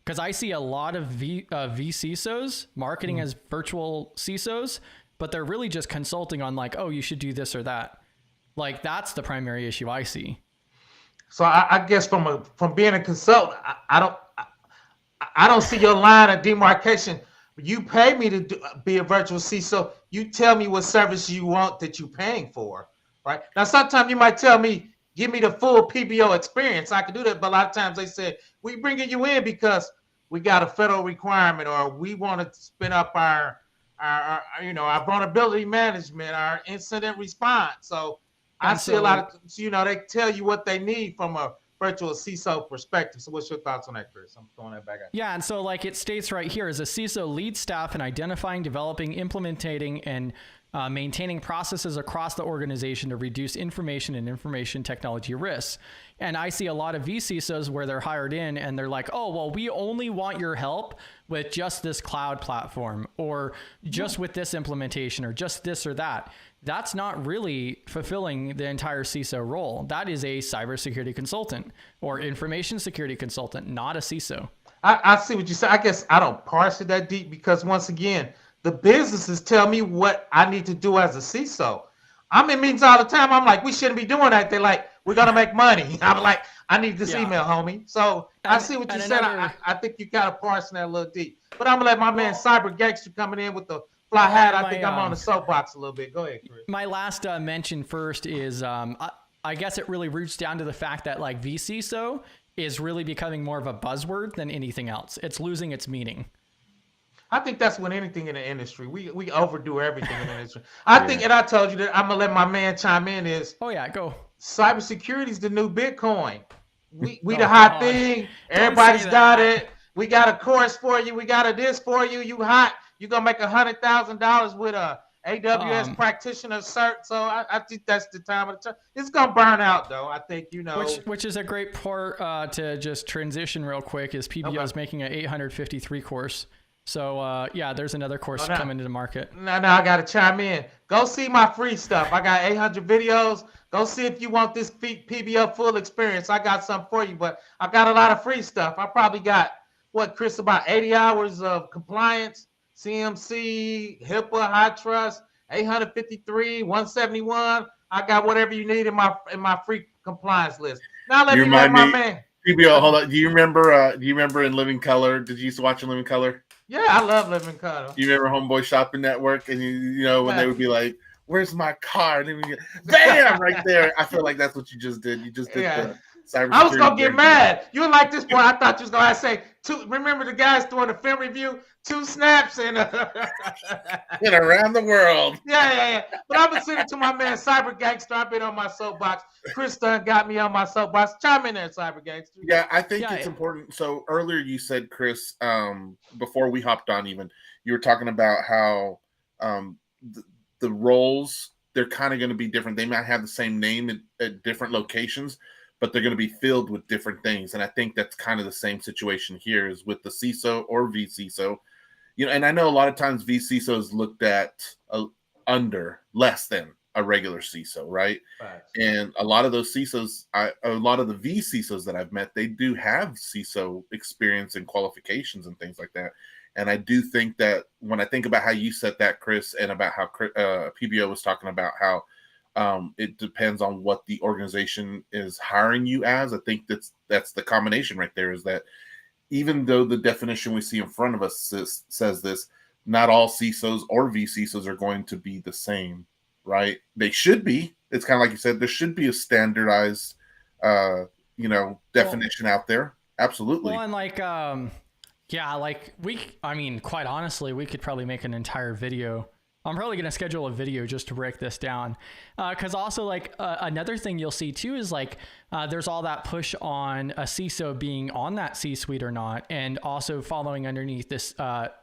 Because I see a lot of vCISOs marketing as virtual CISOs, but they're really just consulting on like, oh, you should do this or that. Like, that's the primary issue I see. So I guess from being a consultant, I don't see your line of demarcation. You pay me to be a virtual CISO. You tell me what service you want that you're paying for, right? Now, sometimes you might tell me, give me the full PBO experience. I can do that, but a lot of times they say, we bringing you in because we got a federal requirement, or we want to spin up our vulnerability management, our incident response. So I see a lot of, they tell you what they need from a virtual CISO perspective. So what's your thoughts on that, Chris? I'm throwing that back at you. Yeah, and so like it states right here, as a CISO leads staff in identifying, developing, implementing, and maintaining processes across the organization to reduce information and information technology risks. And I see a lot of vCISOs where they're hired in and they're like, oh, well, we only want your help with just this cloud platform, or just with this implementation, or just this or that. That's not really fulfilling the entire CISO role. That is a cybersecurity consultant or information security consultant, not a CISO. I see what you say. I guess I don't parse it that deep, because once again, the businesses tell me what I need to do as a CISO. I'm in meetings all the time. I'm like, we shouldn't be doing that. They're like, we're going to make money. I'm like, I need this email, homie. So I see what you said. I think you got to parse that a little deep. But I'm going to let my man Cyber Gangster coming in with the fly hat. I think I'm on the soapbox a little bit. Go ahead, Chris. My last mention first is, I guess it really roots down to the fact that like vCISO is really becoming more of a buzzword than anything else. It's losing its meaning. I think that's when anything in the industry, we overdo everything in the industry. I think, and I told you that I'm going to let my man chime in, is, oh yeah, go. Cybersecurity is the new Bitcoin. we Oh the hot God. thing. Don't say Everybody's got that. it. We got a course for you. We got a this for you. You hot. You gonna make $100,000 with a AWS Um, practitioner cert. So I think that's the time of the time. It's gonna burn out though. I think which is a great part to just transition real quick is PBO is Okay. making an 853 course. So yeah, there's another Oh, course no. coming to the market. Now I gotta chime in. Go see my free stuff. I got 800 videos. Go see if you want this PBO full experience. I got something for you, but I got a lot of free stuff. I probably got what, Chris, about 80 hours of compliance, CMC, HIPAA, high trust, 853, 171. I got whatever you need in my free compliance list. Now let You me let remind my me, man. PBO, hold on. Do you remember? Do you remember in Living Color? Did you used to watch in Living Color? Yeah, I love living color. You remember Homeboy Shopping Network? And you know when they Yeah. would be like, "Where's my car?" And then we get, bam, right there. I feel like that's what you just did. You just did Yeah. the I was cybersecurity gonna get breakdown. mad. You were like this boy. I thought you was gonna say two. Remember the guys doing the film review, 2 snaps and And around the world. yeah. But I've been sending to my man Cyber Gangster. I've been on my soapbox. Chris Dunn got me on my soapbox. Chime in there, Cyber Gangster. Yeah, I think it's Yeah. important. So earlier you said, Chris, before we hopped on, even you were talking about how um, the roles they're kind of going to be different. They might have the same name at different locations, but they're going to be filled with different things. And I think that's kind of the same situation here is with the CISO or vCISO. You know, and I know a lot of times vCISO is looked at under less than a regular CISO, right? Right. And a lot of those CISOs, a lot of the vCISOs that I've met, they do have CISO experience and qualifications and things like that. And I do think that when I think about how you said that, Chris, and about how PBO was talking about how it depends on what the organization is hiring you as, I think that's the combination right there is that even though the definition we see in front of us says this, not all CISOs or vCISOs are going to be the same, right? They should be. It's kind of like you said, there should be a standardized, definition out there. Absolutely. Well, and yeah, I mean, quite honestly, we could probably make an entire video. I'm probably going to schedule a video just to break this down. Cause also another thing you'll see too is there's all that push on a CISO being on that C-suite or not. And also following underneath this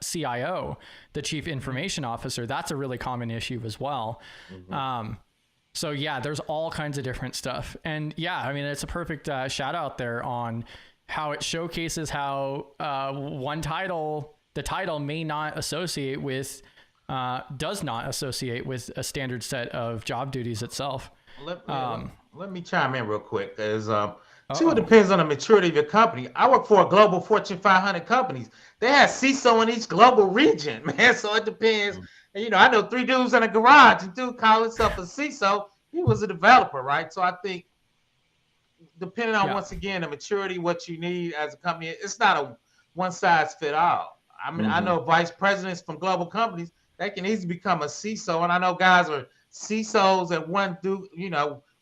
CIO, the chief information officer, that's a really common issue as well. Mm-hmm. So yeah, there's all kinds of different stuff. And yeah, I mean, it's a perfect shout out there on how it showcases how the title may not associate with, does not associate with a standard set of job duties itself. Let me chime in real quick. It depends on the maturity of your company. I work for a global Fortune 500 companies. They have CISO in each global region, man. So it depends. And, I know 3 dudes in a garage. And dude call himself a CISO. He was a developer, right? So I think depending on, once again, the maturity, what you need as a company, it's not a one size fit all. I mean, I know vice presidents from global companies, they can easily become a CISO. And I know guys are CISOs at one dude,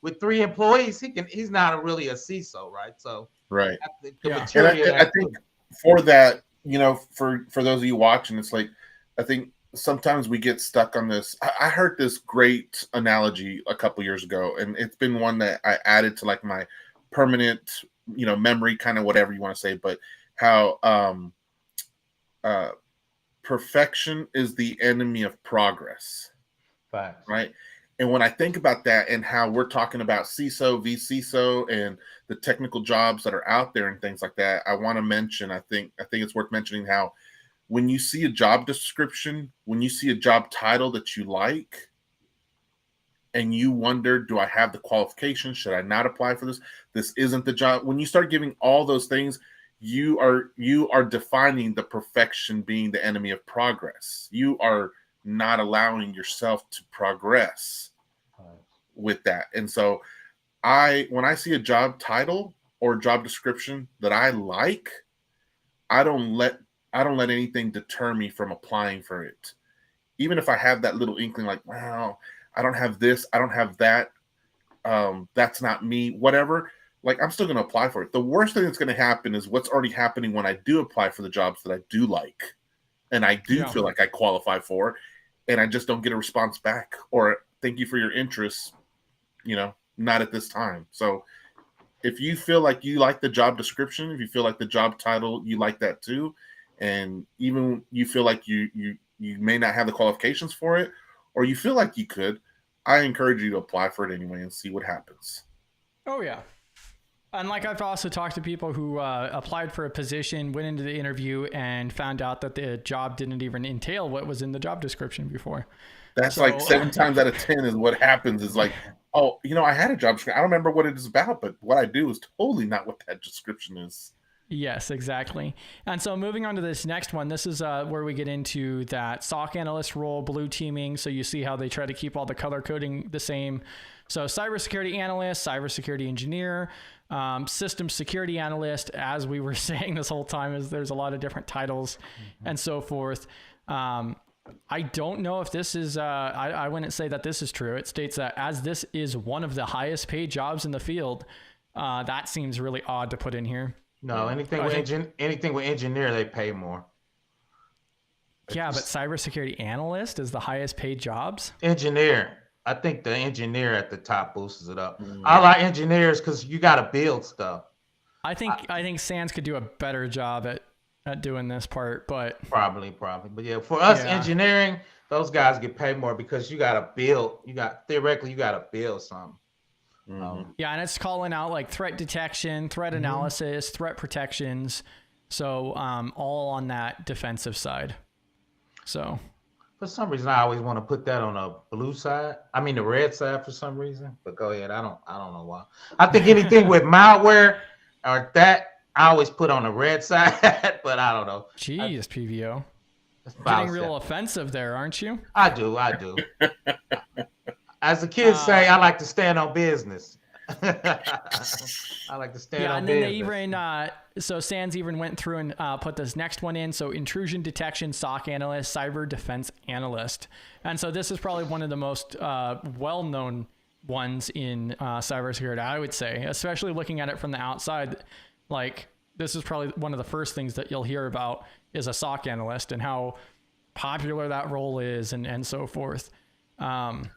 with 3 employees, he's not really a CISO, right? So right. I think the And maturity I think for that, for those of you watching, it's like, I think sometimes we get stuck on this. I heard this great analogy a couple years ago, and it's been one that I added to my permanent, memory, kind of whatever you want to say, but how perfection is the enemy of progress. Facts. Right. And when I think about that and how we're talking about CISO, vCISO, and the technical jobs that are out there and things like that, I want to mention, I think it's worth mentioning how when you see a job description, when you see a job title that you like, and you wonder, do I have the qualifications? Should I not apply for this? This isn't the job. When you start giving all those things, you are defining the perfection being the enemy of progress. You are not allowing yourself to progress with that. And so when I see a job title or job description that I like, I don't let anything deter me from applying for it. Even if I have that little inkling wow, I don't have this, I don't have that, that's not me, whatever, I'm still going to apply for it. The worst thing that's going to happen is what's already happening when I do apply for the jobs that I do like and I do feel like I qualify for, and I just don't get a response back or thank you for your interest, not at this time. So if you feel like you like the job description, if you feel like the job title, you like that too, and even you feel like you may not have the qualifications for it, or you feel like you could, I encourage you to apply for it anyway and see what happens. Oh, yeah. And like I've also talked to people who applied for a position, went into the interview, and found out that the job didn't even entail what was in the job description before. That's like 7 times out of 10 is what happens. Is like, oh, I had a job description. I don't remember what it is about, but what I do is totally not what that description is. Yes, exactly. And so moving on to this next one, this is where we get into that SOC analyst role, blue teaming. So you see how they try to keep all the color coding the same. So cybersecurity analyst, cybersecurity engineer, system security analyst, as we were saying this whole time, is there's a lot of different titles and so forth. I don't know if this is, I wouldn't say that this is true. It states that as this is one of the highest paid jobs in the field, that seems really odd to put in here. No, anything with engineer, they pay more. Yeah, but cybersecurity analyst is the highest paid jobs. Engineer. I think the engineer at the top boosts it up. I like engineers because you got to build stuff. I think Sans could do a better job at doing this part, but probably. But yeah, for us engineering, those guys get paid more because you got to build. Theoretically, you got to build something. Yeah, and it's calling out like threat detection, threat analysis, threat protections. So all on that defensive side. So for some reason, I always want to put that on a blue side. I mean the red side for some reason. But go ahead. I don't know why. I think anything with malware or that I always put on the red side, but I don't know. Jeez, PVO. Getting real offensive there, aren't you? I do. As the kids say, I like to stand on business. I like to stand on business. Yeah, and then they even, so Sans even went through and put this next one in. So intrusion detection, SOC analyst, cyber defense analyst. And so this is probably one of the most well-known ones in cybersecurity, I would say, especially looking at it from the outside. Like, this is probably one of the first things that you'll hear about is a SOC analyst and how popular that role is and so forth. From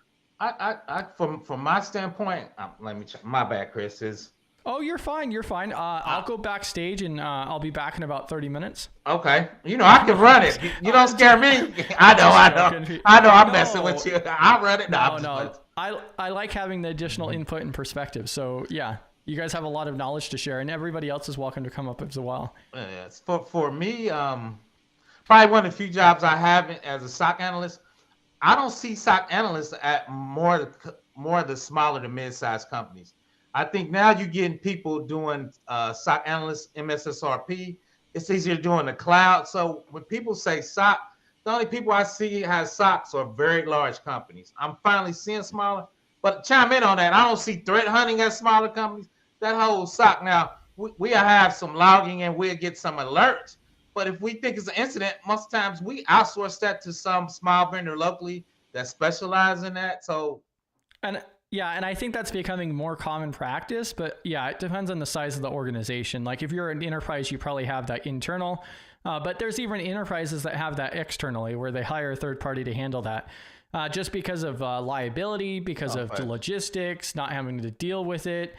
my standpoint, let me check. My bad, Chris. Oh, you're fine. I'll go backstage and I'll be back in about 30 minutes. Okay. I can run it. You don't scare me. I know. I'm messing with you. I'll run it. No. I like having the additional input and perspective. So yeah, you guys have a lot of knowledge to share, and everybody else is welcome to come up as well. Yes. For me, probably one of the few jobs I have as a SOC analyst. I don't see SOC analysts at more of the smaller to mid-sized companies. I think now you're getting people doing SOC analysts, MSSRP. It's easier doing the cloud. So when people say SOC, the only people I see has SOCs are very large companies. I'm finally seeing smaller, but chime in on that. I don't see threat hunting at smaller companies. That whole SOC now, we have some logging and we'll get some alerts. But if we think it's an incident, most times we outsource that to some small vendor locally that specialize in that. So, and I think that's becoming more common practice. But yeah, it depends on the size of the organization. Like if you're an enterprise, you probably have that internal. But there's even enterprises that have that externally, where they hire a third party to handle that, just because of liability, because of the logistics, not having to deal with it.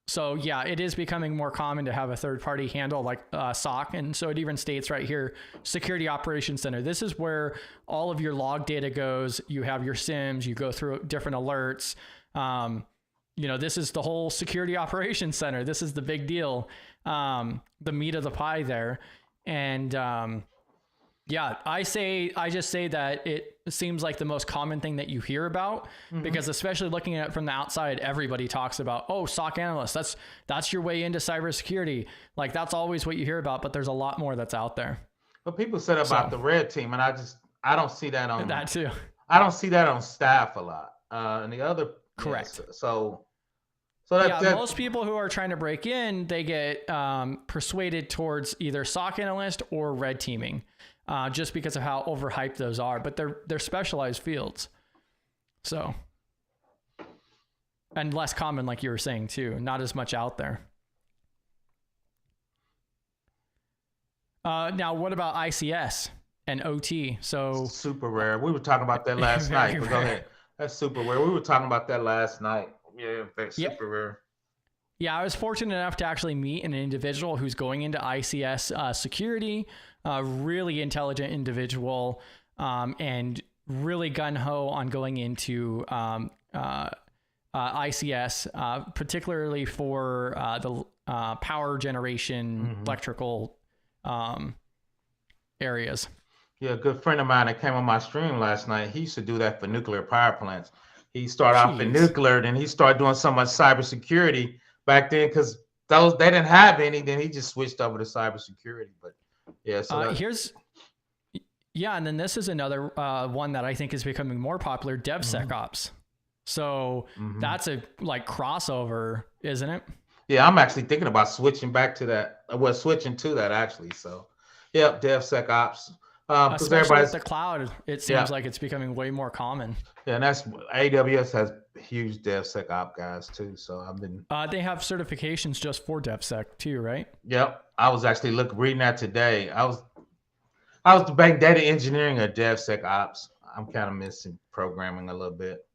So yeah, it is becoming more common to have a third party handle like SOC. And so it even states right here, Security Operations Center. This is where all of your log data goes. You have your SIMs, you go through different alerts. This is the whole Security Operations Center. This is the big deal, the meat of the pie there. And I just say that it seems like the most common thing that you hear about, because especially looking at it from the outside, everybody talks about, SOC analyst, that's your way into cybersecurity. Like that's always what you hear about, but there's a lot more that's out there. But people said about the red team, and I don't see that on that too. I don't see that on staff a lot. And the other correct. So most people who are trying to break in, they get persuaded towards either SOC analyst or red teaming. Just because of how overhyped those are, but they're specialized fields. So, and less common, like you were saying too, not as much out there. Now, what about ICS and OT? So super rare. We were talking about that last night. But go ahead. That's super rare. We were talking about that last night. Yeah, that's super rare. Yeah, I was fortunate enough to actually meet an individual who's going into ICS security, a really intelligent individual, and really gun-ho on going into ICS, particularly for the power generation, electrical areas. Yeah, a good friend of mine that came on my stream last night, he used to do that for nuclear power plants. He started off in nuclear, then he started doing so much cybersecurity back then because they didn't have any. Then he just switched over to cybersecurity. But yeah, so and then this is another one that I think is becoming more popular: DevSecOps. So that's a like crossover, isn't it? Yeah, I'm actually thinking about switching back to that. Well, switching to that actually. So, yep, DevSecOps. Especially with the cloud, it seems like it's becoming way more common. Yeah, and that's AWS has huge DevSecOps guys too. So I've been. They have certifications just for DevSec too, right? Yep, I was actually reading that today. I was debating data engineering or DevSecOps. I'm kind of missing programming a little bit.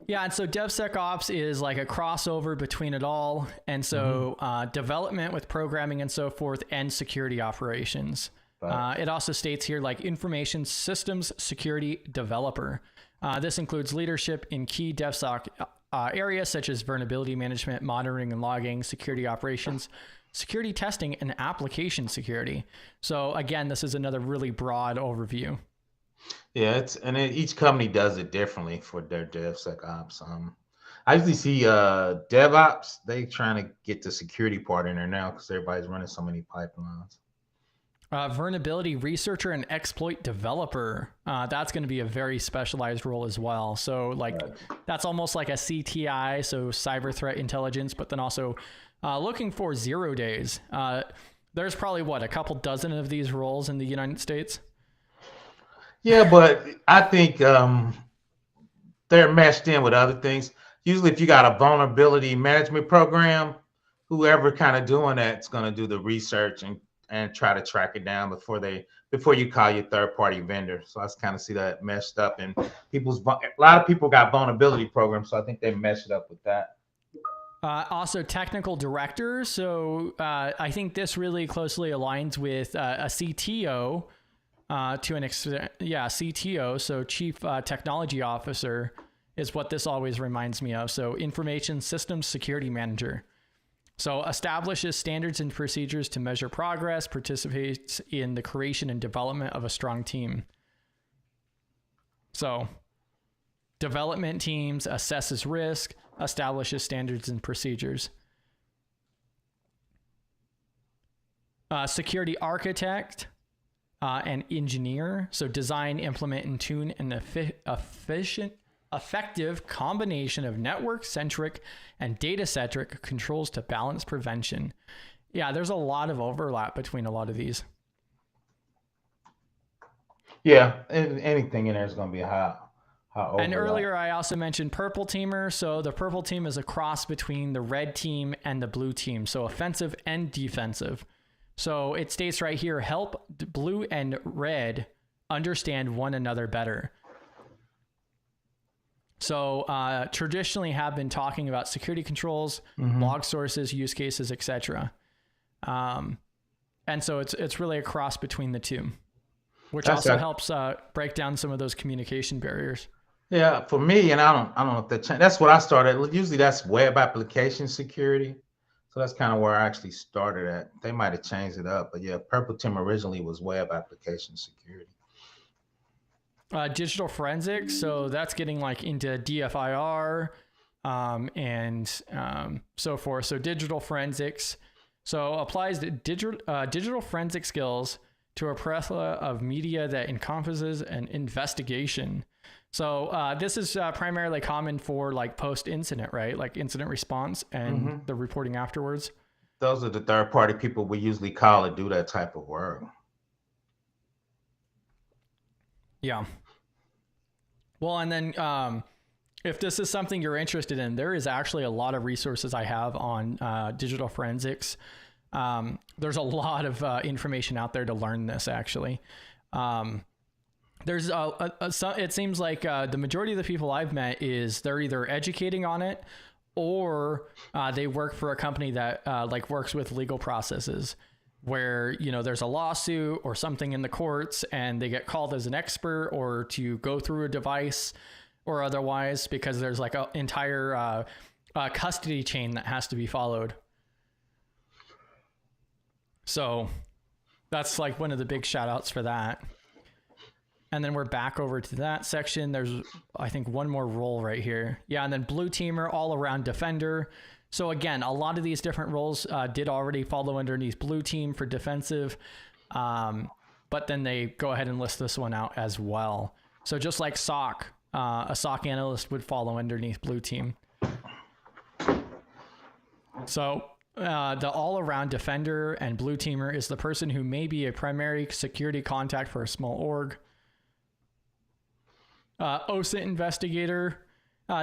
Yeah, and so DevSecOps is like a crossover between it all, and so development with programming and so forth, and security operations. It also states here like information systems security developer. This includes leadership in key DevSec areas such as vulnerability management, monitoring and logging, security operations, security testing, and application security. So again, this is another really broad overview. Yeah, each company does it differently for their DevSecOps. I usually see DevOps, they trying to get the security part in there now because everybody's running so many pipelines. Vulnerability researcher and exploit developer. That's going to be a very specialized role as well. So like that's almost like a CTI, so cyber threat intelligence, but then also looking for 0 days. There's probably a couple dozen of these roles in the United States. Yeah, but I think they're meshed in with other things. Usually if you got a vulnerability management program, whoever kind of doing that's going to do the research and try to track it down before you call your third-party vendor. So I kind of see that meshed up, and a lot of people got vulnerability programs, so I think they meshed it up with that. Also technical director. So I think this really closely aligns with a CTO to an extent. Yeah, CTO. So chief technology officer is what this always reminds me of. So information systems security manager. So establishes standards and procedures to measure progress, participates in the creation and development of a strong team. So development teams, assesses risk, establishes standards and procedures. Security architect and engineer. So design, implement, and tune an effective combination of network-centric and data-centric controls to balance prevention. Yeah, there's a lot of overlap between a lot of these. Yeah, anything in there is going to be high overlap. And earlier I also mentioned purple teamer. So the purple team is a cross between the red team and the blue team. So offensive and defensive. So it states right here, help blue and red understand one another better. So traditionally have been talking about security controls, log sources, use cases, etc. And so it's really a cross between the two, which also helps break down some of those communication barriers. Yeah, for me, and I don't know if that's what I started. Usually that's web application security. So that's kind of where I actually started at. They might have changed it up, but yeah, purple team originally was web application security. Digital forensics, so that's getting like into DFIR and so forth. So digital forensics, so applies digital forensic skills to a plethora of media that encompasses an investigation. So this is primarily common for like post-incident, right? Like incident response and the reporting afterwards. Those are the third-party people we usually call to do that type of work. Yeah. Well, and then if this is something you're interested in, there is actually a lot of resources I have on digital forensics. There's a lot of information out there to learn this, actually. There's it seems like the majority of the people I've met they're either educating on it or they work for a company that like works with legal processes where, you know, there's a lawsuit or something in the courts and they get called as an expert or to go through a device or otherwise because there's like an entire custody chain that has to be followed. So that's like one of the big shout outs for that. And then we're back over to that section. There's, I think, one more role right here. Yeah, and then blue teamer, all around defender. So again, a lot of these different roles did already follow underneath blue team for defensive, but then they go ahead and list this one out as well. So just like SOC, a SOC analyst would follow underneath blue team. So the all-around defender and blue teamer is the person who may be a primary security contact for a small org. OSINT investigator.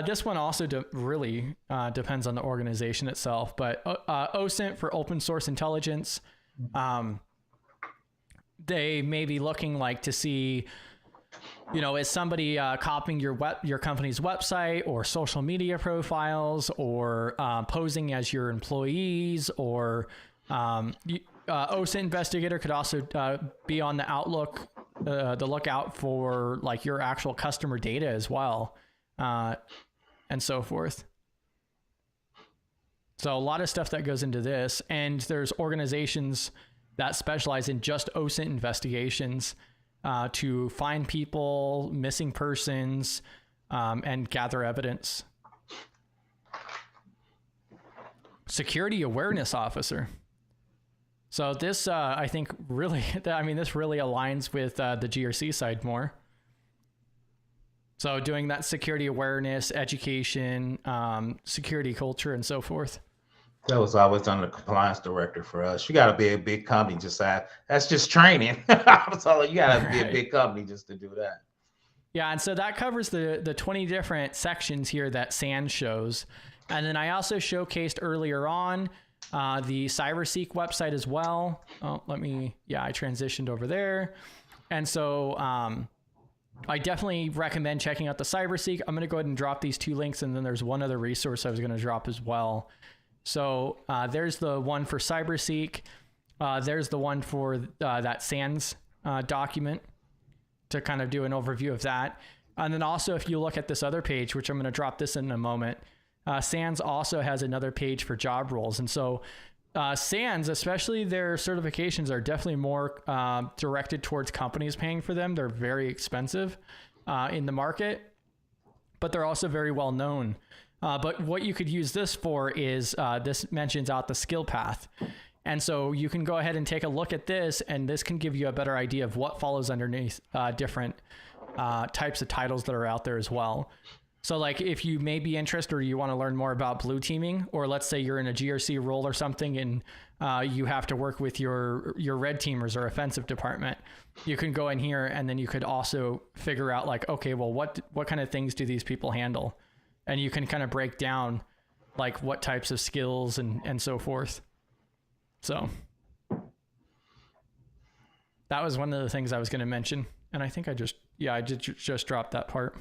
This one also really depends on the organization itself, but OSINT for open source intelligence. They may be looking like to see, you know, is somebody copying your company's website or social media profiles or posing as your employees, or OSINT investigator could also be on the lookout for like your actual customer data as well, and so forth. So a lot of stuff that goes into this, and there's organizations that specialize in just OSINT investigations to find people, missing persons, and gather evidence. Security awareness officer. So this, I think, really, this really aligns with the GRC side more. So doing that security awareness, education, security culture, and so forth. That was always done the compliance director for us. You got to be a big company just that's just training. So you got to be a big company just to do that. Yeah, and so that covers the 20 different sections here that SANS shows. And then I also showcased earlier on the CyberSeek website as well. Oh, I transitioned over there. And so I definitely recommend checking out the CyberSeek. I'm going to go ahead and drop these two links, and then there's one other resource I was going to drop as well. So there's the one for CyberSeek. There's the one for that SANS document to kind of do an overview of that. And then also, if you look at this other page, which I'm going to drop this in a moment, SANS also has another page for job roles. And so SANS, especially their certifications, are definitely more directed towards companies paying for them. They're very expensive in the market, but they're also very well known. But what you could use this for is this mentions out the skill path. And so you can go ahead and take a look at this, and this can give you a better idea of what follows underneath different types of titles that are out there as well. So like if you may be interested or you want to learn more about blue teaming, or let's say you're in a GRC role or something and you have to work with your red teamers or offensive department, you can go in here and then you could also figure out like, okay, well, what kind of things do these people handle? And you can kind of break down like what types of skills and so forth. So that was one of the things I was going to mention. And I think I just dropped that part.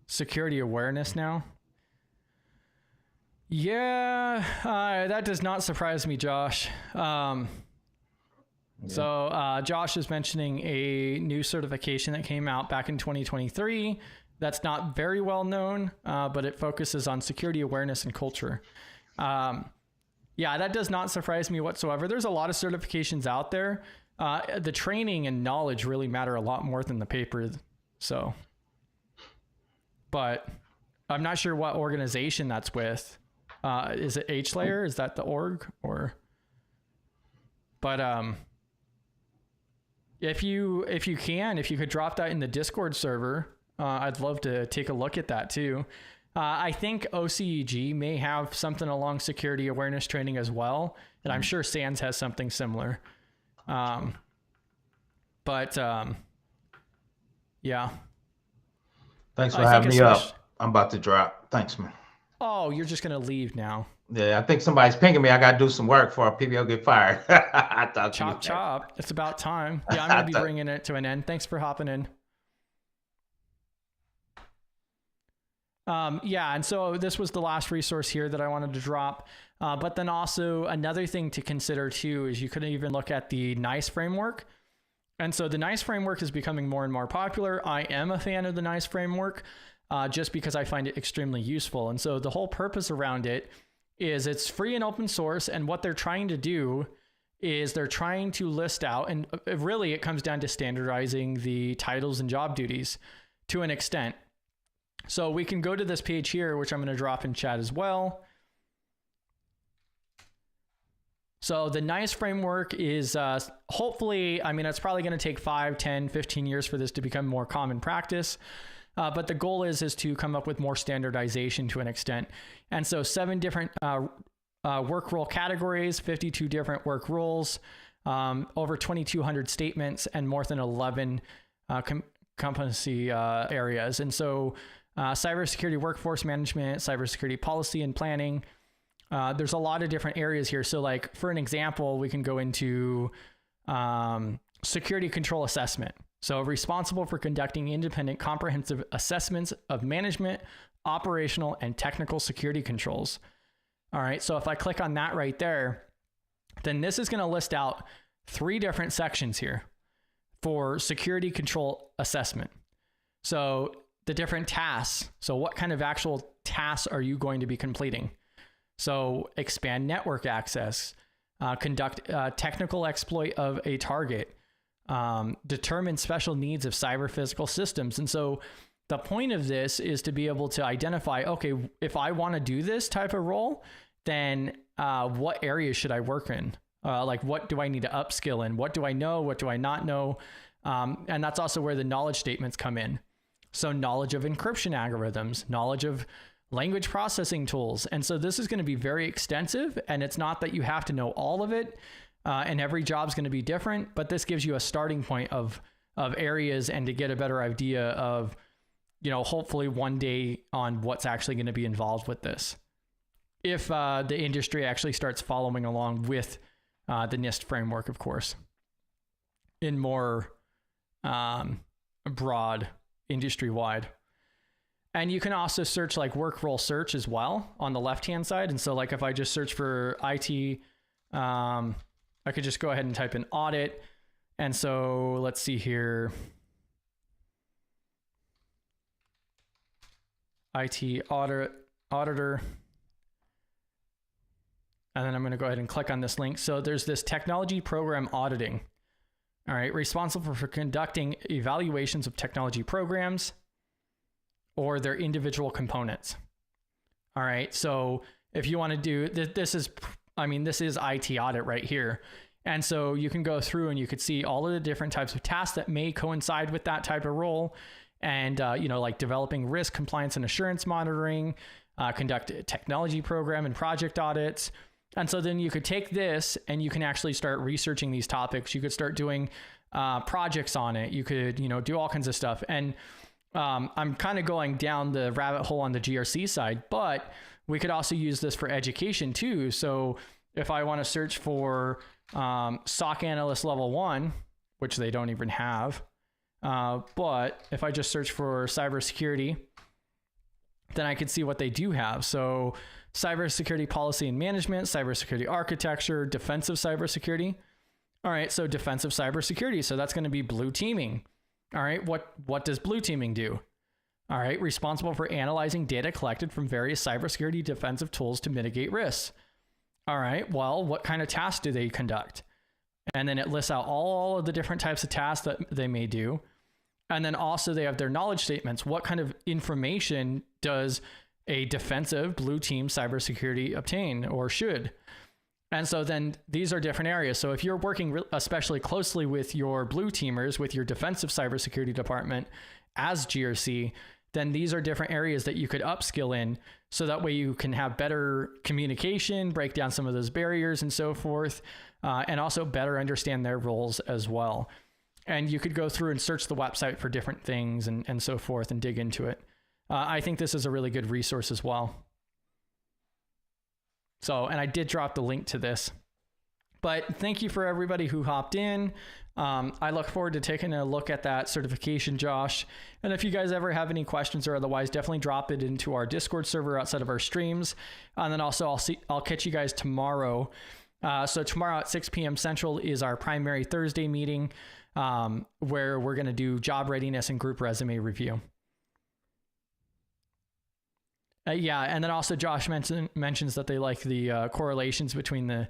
Security awareness now. Yeah, that does not surprise me, Josh. So Josh is mentioning a new certification that came out back in 2023 that's not very well known, but it focuses on security awareness and culture. Yeah, that does not surprise me whatsoever. There's a lot of certifications out there. The training and knowledge really matter a lot more than the paper. So, but I'm not sure what organization that's with. Is it HLayer? Is that the org or? But if you could drop that in the Discord server, I'd love to take a look at that too. I think OCEG may have something along security awareness training as well, and I'm sure SANS has something similar. Yeah. Thanks for having me up. I'm about to drop. Thanks, man. Oh, you're just gonna leave now. Yeah, I think somebody's pinging me. I got to do some work before people get fired. I thought Chop, chop. It's about time. Yeah, I'm going to be bringing it to an end. Thanks for hopping in. Yeah, and so this was the last resource here that I wanted to drop. But then also another thing to consider too is you could even look at the NICE framework. And so the NICE framework is becoming more and more popular. I am a fan of the NICE framework just because I find it extremely useful. And so the whole purpose around it is it's free and open source. And what they're trying to do is they're trying to list out, and really it comes down to standardizing the titles and job duties to an extent. So we can go to this page here, which I'm going to drop in chat as well. So the NICE framework is hopefully, I mean, it's probably going to take 5, 10, 15 years for this to become more common practice. But the goal is to come up with more standardization to an extent. And so 7 different work role categories, 52 different work roles, over 2,200 statements, and more than 11 competency areas. And so cybersecurity workforce management, cybersecurity policy and planning. There's a lot of different areas here. So like, for an example, we can go into security control assessment. So responsible for conducting independent comprehensive assessments of management, operational, and technical security controls. All right, so if I click on that right there, then this is going to list out 3 different sections here for security control assessment. So the different tasks. So what kind of actual tasks are you going to be completing? So expand network access, conduct technical exploit of a target, determine special needs of cyber physical systems. And so the point of this is to be able to identify, okay, if I want to do this type of role, then what areas should I work in? Like, what do I need to upskill in? What do I know? What do I not know? And that's also where the knowledge statements come in. So knowledge of encryption algorithms, knowledge of language processing tools. And so this is going to be very extensive, and it's not that you have to know all of it, and every job's going to be different, but this gives you a starting point of areas and to get a better idea of, you know, hopefully one day on what's actually going to be involved with this. If the industry actually starts following along with the NIST framework, of course, in more broad industry-wide. And you can also search like work role search as well on the left-hand side. And so like if I just search for IT, I could just go ahead and type in audit. And so let's see here. IT auditor. And then I'm going to go ahead and click on this link. So there's this technology program auditing. All right, responsible for conducting evaluations of technology programs or their individual components. All right, so if you want to do this is IT audit right here. And so you can go through and you could see all of the different types of tasks that may coincide with that type of role. And, you know, like developing risk, compliance, and assurance monitoring, conduct technology program and project audits. And so then you could take this and you can actually start researching these topics. You could start doing projects on it. You could, you know, do all kinds of stuff. And I'm kind of going down the rabbit hole on the GRC side, but we could also use this for education too. So if I want to search for SOC analyst level 1, which they don't even have, but if I just search for cybersecurity, then I could see what they do have. So cybersecurity policy and management, cybersecurity architecture, defensive cybersecurity. All right, so defensive cybersecurity. So that's going to be blue teaming. All right, what does blue teaming do? All right, responsible for analyzing data collected from various cybersecurity defensive tools to mitigate risks. All right, well, what kind of tasks do they conduct? And then it lists out all of the different types of tasks that they may do. And then also they have their knowledge statements. What kind of information does a defensive blue team cybersecurity obtain or should? And so then these are different areas. So if you're working especially closely with your blue teamers, with your defensive cybersecurity department as GRC, then these are different areas that you could upskill in. So that way you can have better communication, break down some of those barriers and so forth, and also better understand their roles as well. And you could go through and search the website for different things and so forth and dig into it. I think this is a really good resource as well. So, and I did drop the link to this. But thank you for everybody who hopped in. I look forward to taking a look at that certification, Josh. And if you guys ever have any questions or otherwise, definitely drop it into our Discord server outside of our streams. And then also I'll catch you guys tomorrow. So tomorrow at 6 p.m. Central is our primary Thursday meeting, where we're going to do job readiness and group resume review. Yeah, and then also Josh mentions that they like the correlations between the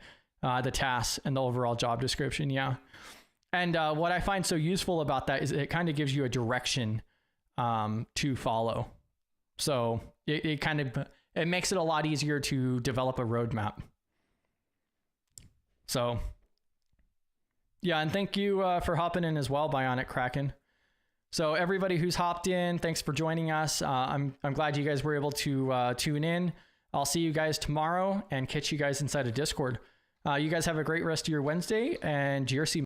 tasks and the overall job description. Yeah. And what I find so useful about that is it kind of gives you a direction to follow. So it makes it a lot easier to develop a roadmap. So yeah, and thank you for hopping in as well, Bionic Kraken. So everybody who's hopped in, thanks for joining us. I'm glad you guys were able to tune in. I'll see you guys tomorrow and catch you guys inside of Discord. You guys have a great rest of your Wednesday, and GRC